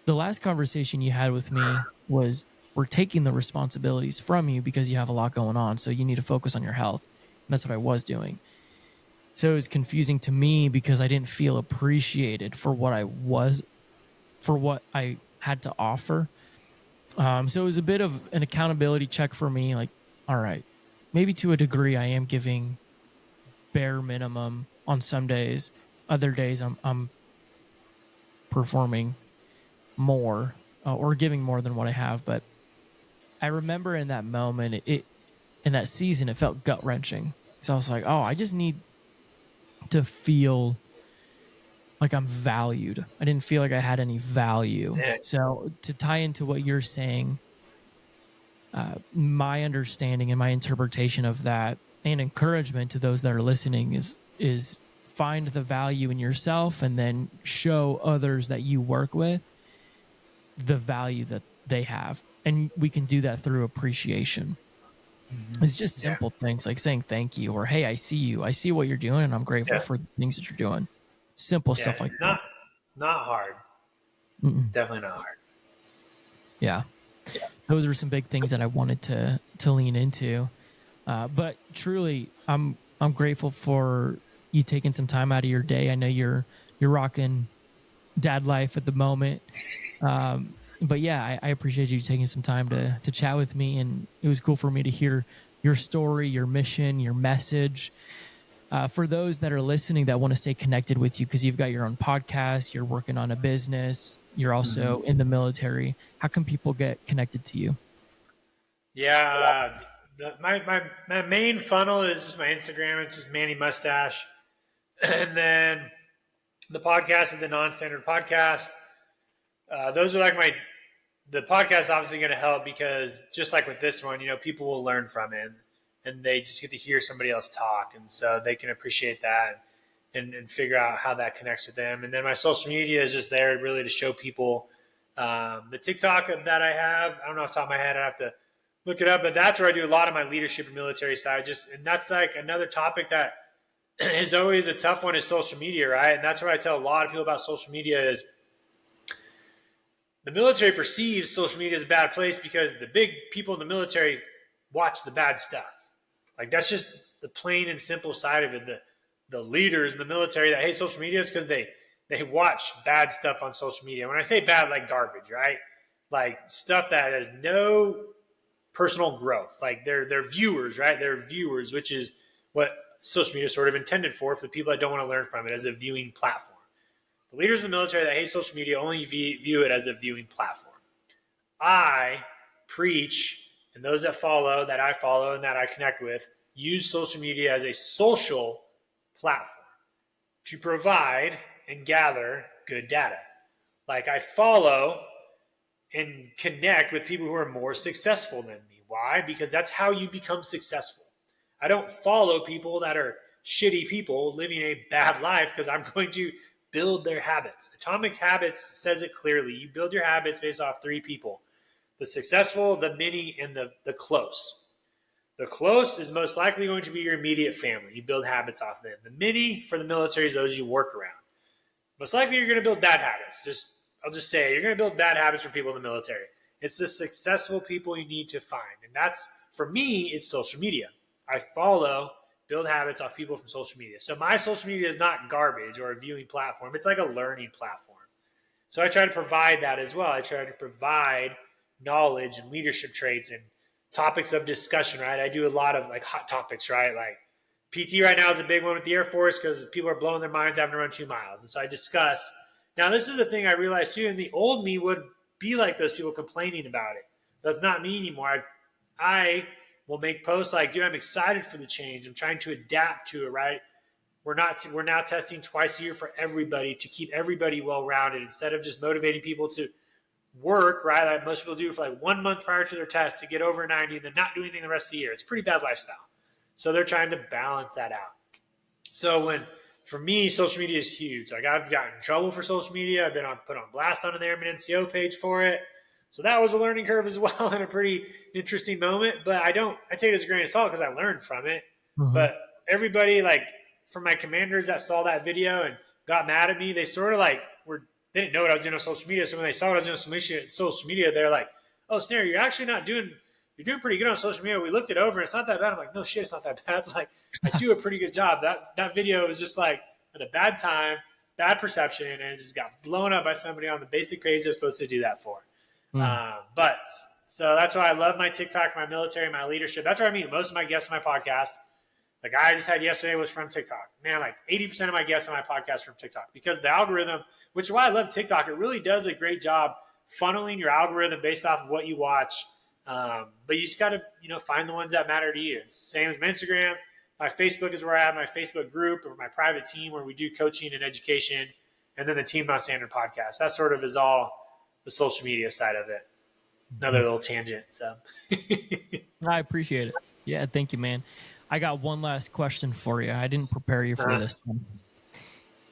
the last conversation you had with me was, we're taking the responsibilities from you because you have a lot going on. So you need to focus on your health. And that's what I was doing. So it was confusing to me because I didn't feel appreciated for what I had to offer. So it was a bit of an accountability check for me. Like, all right, maybe to a degree I am giving bare minimum on some days. Other days I'm performing more, or giving more than what I have. But I remember in that moment, it in that season, it felt gut wrenching. So I was like, oh, I just need to feel like I'm valued. I didn't feel like I had any value. Yeah. So to tie into what you're saying, my understanding and my interpretation of that and encouragement to those that are listening is find the value in yourself and then show others that you work with the value that they have. And we can do that through appreciation. It's just Yeah. simple things like saying thank you, or, hey, I see you. I see what you're doing and I'm grateful Yeah. for the things that you're doing. Simple Yeah. stuff like It's not hard. that. Mm-mm. Definitely not hard. Yeah. Those are some big things that I wanted to lean into. But truly, I'm grateful for you taking some time out of your day. I know you're rocking dad life at the moment. But yeah, I appreciate you taking some time to chat with me, and it was cool for me to hear your story, your mission, your message. For those that are listening that want to stay connected with you, because you've got your own podcast, you're working on a business, you're also in the military. How can people get connected to you? Yeah. My main funnel is just my Instagram. It's just Manny Mustache. And then the podcast is the Nonstandard podcast. Those are like the podcast is obviously going to help because just like with this one, people will learn from it and they just get to hear somebody else talk. And so they can appreciate that and figure out how that connects with them. And then my social media is just there really to show people the TikTok that I have. I don't know off the top of my head. I have to look it up, but that's where I do a lot of my leadership and military side. And that's like another topic that is always a tough one is social media, right? And that's where I tell a lot of people about social media is the military perceives social media as a bad place because the big people in the military watch the bad stuff. Like that's just the plain and simple side of it. The leaders in the military that hate social media is because they watch bad stuff on social media. When I say bad, like garbage, right? Like stuff that has no personal growth. Like they're viewers, right? They're viewers, which is what social media is sort of intended for the people that don't want to learn from it as a viewing platform. The leaders in the military that hate social media only view it as a viewing platform. I preach, and those that follow, that I follow, and that I connect with, use social media as a social platform to provide and gather good data. Like I follow and connect with people who are more successful than me. Why? Because that's how you become successful. I don't follow people that are shitty people living a bad life because I'm going to build their habits. Atomic Habits says it clearly. You build your habits based off 3 people: the successful, the many, and the close. The close is most likely going to be your immediate family. You build habits off of them. The many for the military is those you work around. Most likely you're going to build bad habits. I'll just say you're going to build bad habits for people in the military. It's the successful people you need to find. And that's, for me, it's social media. I follow, build habits off people from social media. So my social media is not garbage or a viewing platform. It's like a learning platform. So I try to provide that as well. I try to provide knowledge and leadership traits and topics of discussion, right? I do a lot of like hot topics, right? Like PT right now is a big one with the Air Force because people are blowing their minds having to run 2 miles. And so I discuss. Now, this is the thing I realized too, and the old me would be like those people complaining about it. That's not me anymore. I will make posts like, dude, I'm excited for the change. I'm trying to adapt to it, right? We're now testing twice a year for everybody to keep everybody well-rounded instead of just motivating people to work, right? Like most people do for like 1 month prior to their test to get over 90 and then not do anything the rest of the year. It's a pretty bad lifestyle. So they're trying to balance that out. So for me, social media is huge. Like I've gotten in trouble for social media. I've been put on blast on an Airman NCO page for it. So that was a learning curve as well and a pretty interesting moment. But I take it as a grain of salt because I learned from it. Mm-hmm. But everybody, like from my commanders that saw that video and got mad at me, they sort of like they didn't know what I was doing on social media. So when they saw what I was doing on social media, they're like, "Oh, Snare, you're doing pretty good on social media. We looked it over and it's not that bad." I'm like, "No shit, it's not that bad." Like I do a pretty good job. That video was just like at a bad time, bad perception, and it just got blown up by somebody on the basic page that's supposed to do that for. But so that's why I love my TikTok, my military, my leadership. That's where I meet most of my guests on my podcast. The guy I just had yesterday was from TikTok. Man, like 80% of my guests on my podcast are from TikTok because the algorithm, which is why I love TikTok, it really does a great job funneling your algorithm based off of what you watch. But you just got to, find the ones that matter to you. It's the same as my Instagram. My Facebook is where I have my Facebook group or my private team where we do coaching and education. And then the Team Nonstandard podcast. That sort of is all the social media side of it. Another little tangent. So I appreciate it. Yeah, thank you, man. I got one last question for you. I didn't prepare you for this one,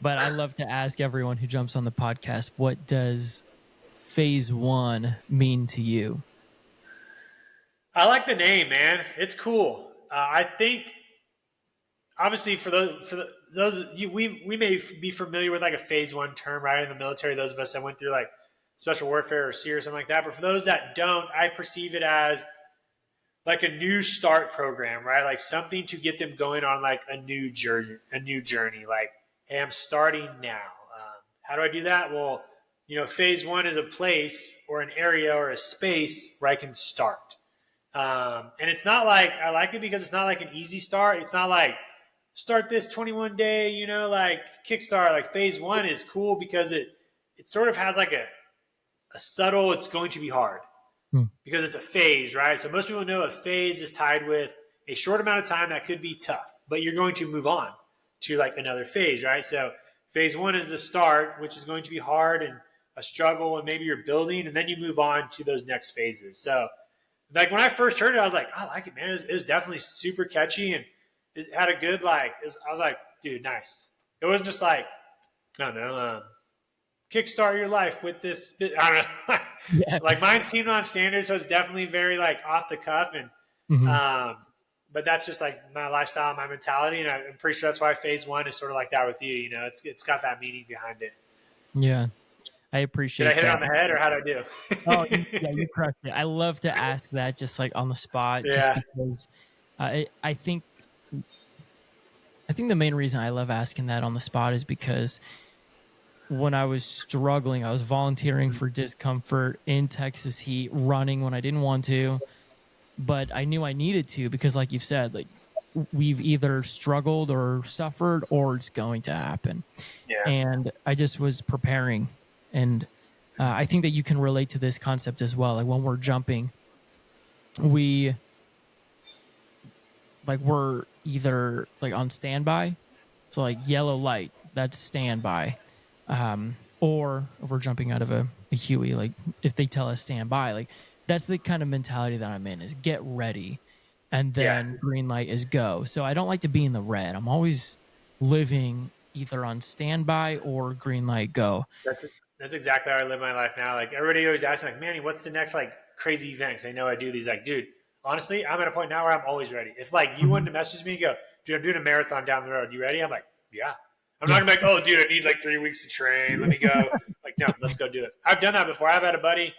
but I love to ask everyone who jumps on the podcast, what does phase 1 mean to you? I like the name, man. It's cool. I think obviously for those we may be familiar with like a phase 1 term, right? In the military, those of us that went through like special warfare or SEER or something like that. But for those that don't, I perceive it as like a new start program, right? Like something to get them going on like a new journey. Like, hey, I'm starting now. How do I do that? Well, phase 1 is a place or an area or a space where I can start. And it's not like, I like it because it's not like an easy start. It's not like start this 21 day, like kickstart. Like phase 1 is cool because it sort of has like a subtle, it's going to be hard. Because it's a phase, right? So most people know a phase is tied with a short amount of time that could be tough, but you're going to move on to like another phase, right? So phase 1 is the start, which is going to be hard and a struggle, and maybe you're building, and then you move on to those next phases. So like when I first heard it, I was like, I like it, man. It was definitely super catchy, and it had a good I was like, dude, nice. It wasn't just like, I don't know, kickstart your life with this. I don't know. Yeah. Like mine's Team Nonstandard, so it's definitely very like off the cuff, and but that's just like my lifestyle, my mentality, and I'm pretty sure that's why phase 1 is sort of like that with you. It's got that meaning behind it. Yeah, I Did I appreciate hit it that. on the head, or how'd I Oh, do? yeah, you crushed it. I love to ask that just like on the spot, just Yeah. because I think the main reason I love asking that on the spot is because when I was struggling, I was volunteering for discomfort in Texas heat, running when I didn't want to, but I knew I needed to because, like you've said, like we've either struggled or suffered or it's going to happen. Yeah. And I just was preparing. And I think that you can relate to this concept as well. Like when we're jumping, we we're either like on standby, so like yellow light, that's standby. Or if we're jumping out of a Huey, like if they tell us stand by, like that's the kind of mentality that I'm in, is get ready. And Yeah. then green light is go. So I don't like to be in the red. I'm always living either on standby or green light go. That's that's exactly how I live my life now. Like everybody always asks me, like, Manny, what's the next like crazy event? 'Cause they know I do these. Like, dude, honestly, I'm at a point now where I'm always ready. If like you wanted Mhm. to message me and go, dude, I'm doing a marathon down the road. You ready? I'm like, yeah. I'm not Yeah. gonna be like, oh, dude, I need like 3 weeks to train. Let me go. Like, no, let's go do it. I've done that before. I've had a buddy.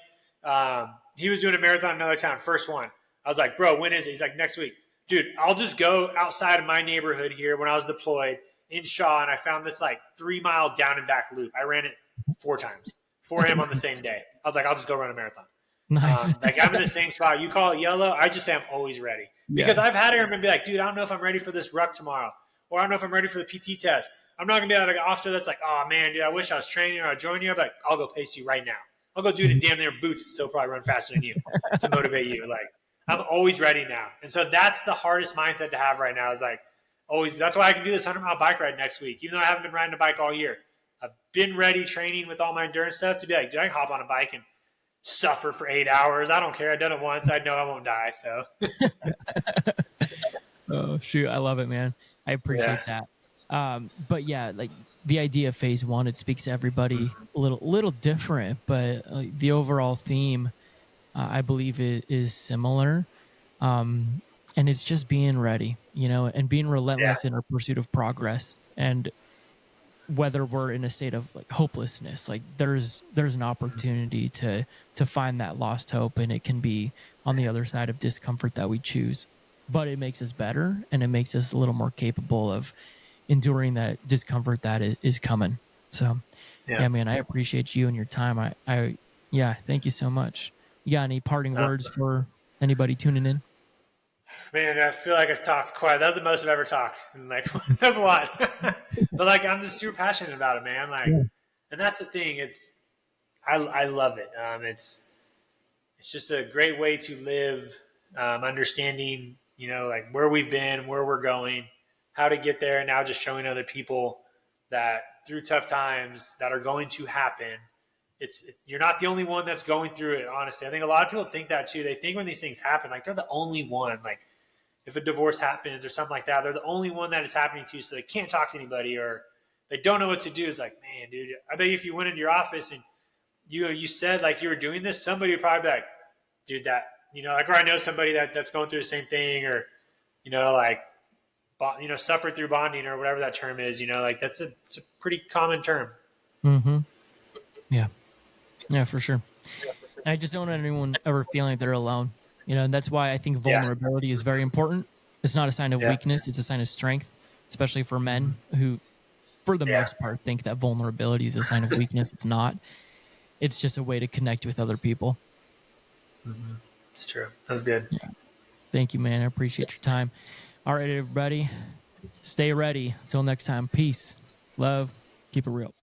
He was doing a marathon in another town, first one. I was like, bro, when is it? He's like, next week. Dude, I'll just go outside of my neighborhood here when I was deployed in Shaw, and I found this like 3 mile down and back loop. I ran it 4 times for him on the same day. I was like, I'll just go run a marathon. Nice. Like I'm in the same spot. You call it yellow. I just say I'm always ready because Yeah. I've had it and be like, dude, I don't know if I'm ready for this ruck tomorrow, or I don't know if I'm ready for the PT test. I'm not gonna be like an officer that's like, oh man, dude, I wish I was training or I joined you. I'm like, I'll go pace you right now. I'll go do it in damn near boots, so probably run faster than you to motivate you. Like I'm always ready now, and so that's the hardest mindset to have right now. Is like always. That's why I can do this 100-mile bike ride next week, even though I haven't been riding a bike all year. I've been ready training with all my endurance stuff to be like, dude, I can hop on a bike and suffer for 8 hours. I don't care. I've done it once. I know I won't die. So Oh shoot, I love it, man. I yeah, appreciate that. But yeah, like the idea of phase one, it speaks to everybody a little different, but the overall theme, I believe, is similar. And it's just being ready, and being yeah, relentless in our pursuit of progress. And whether we're in a state of like hopelessness, like there's an opportunity to find that lost hope, and it can be on the other side of discomfort that we choose, but it makes us better and it makes us a little more capable of enduring that discomfort that is coming. So yeah. yeah, man, I appreciate you and your time. I yeah, thank you so much. You got any parting Uh, words for anybody tuning in? Man, I feel like I've talked quite. That's the most I've ever talked. And like that's a lot. But like I'm just super passionate about it, man. Like, Yeah. and that's the thing. I love it. It's just a great way to live. Understanding, like where we've been, where we're going, how to get there, and now just showing other people that through tough times that are going to happen. You're not the only one that's going through it. Honestly, I think a lot of people think that too. They think when these things happen, like they're the only one. Like if a divorce happens or something like that, they're the only one that it's happening to, so they can't talk to anybody or they don't know what to do. It's like, man, dude, I bet you if you went into your office and you said like you were doing this, somebody would probably be like, dude, that like, or I know somebody that's going through the same thing, or like suffer through bonding or whatever that term is. Like it's a pretty common term. Mm-hmm. Yeah. Yeah, for sure. And I just don't want anyone ever feeling like they're alone. And that's why I think Yeah, vulnerability is very important. It's not a sign of yeah, weakness, it's a sign of strength, especially for men who, for the yeah. most part, think that vulnerability is a sign of weakness. It's not. It's just a way to connect with other people. It's true. That's good. Yeah. Thank you, man. I appreciate your time. All right, everybody. Stay ready. Until next time. Peace. Love. Keep it real.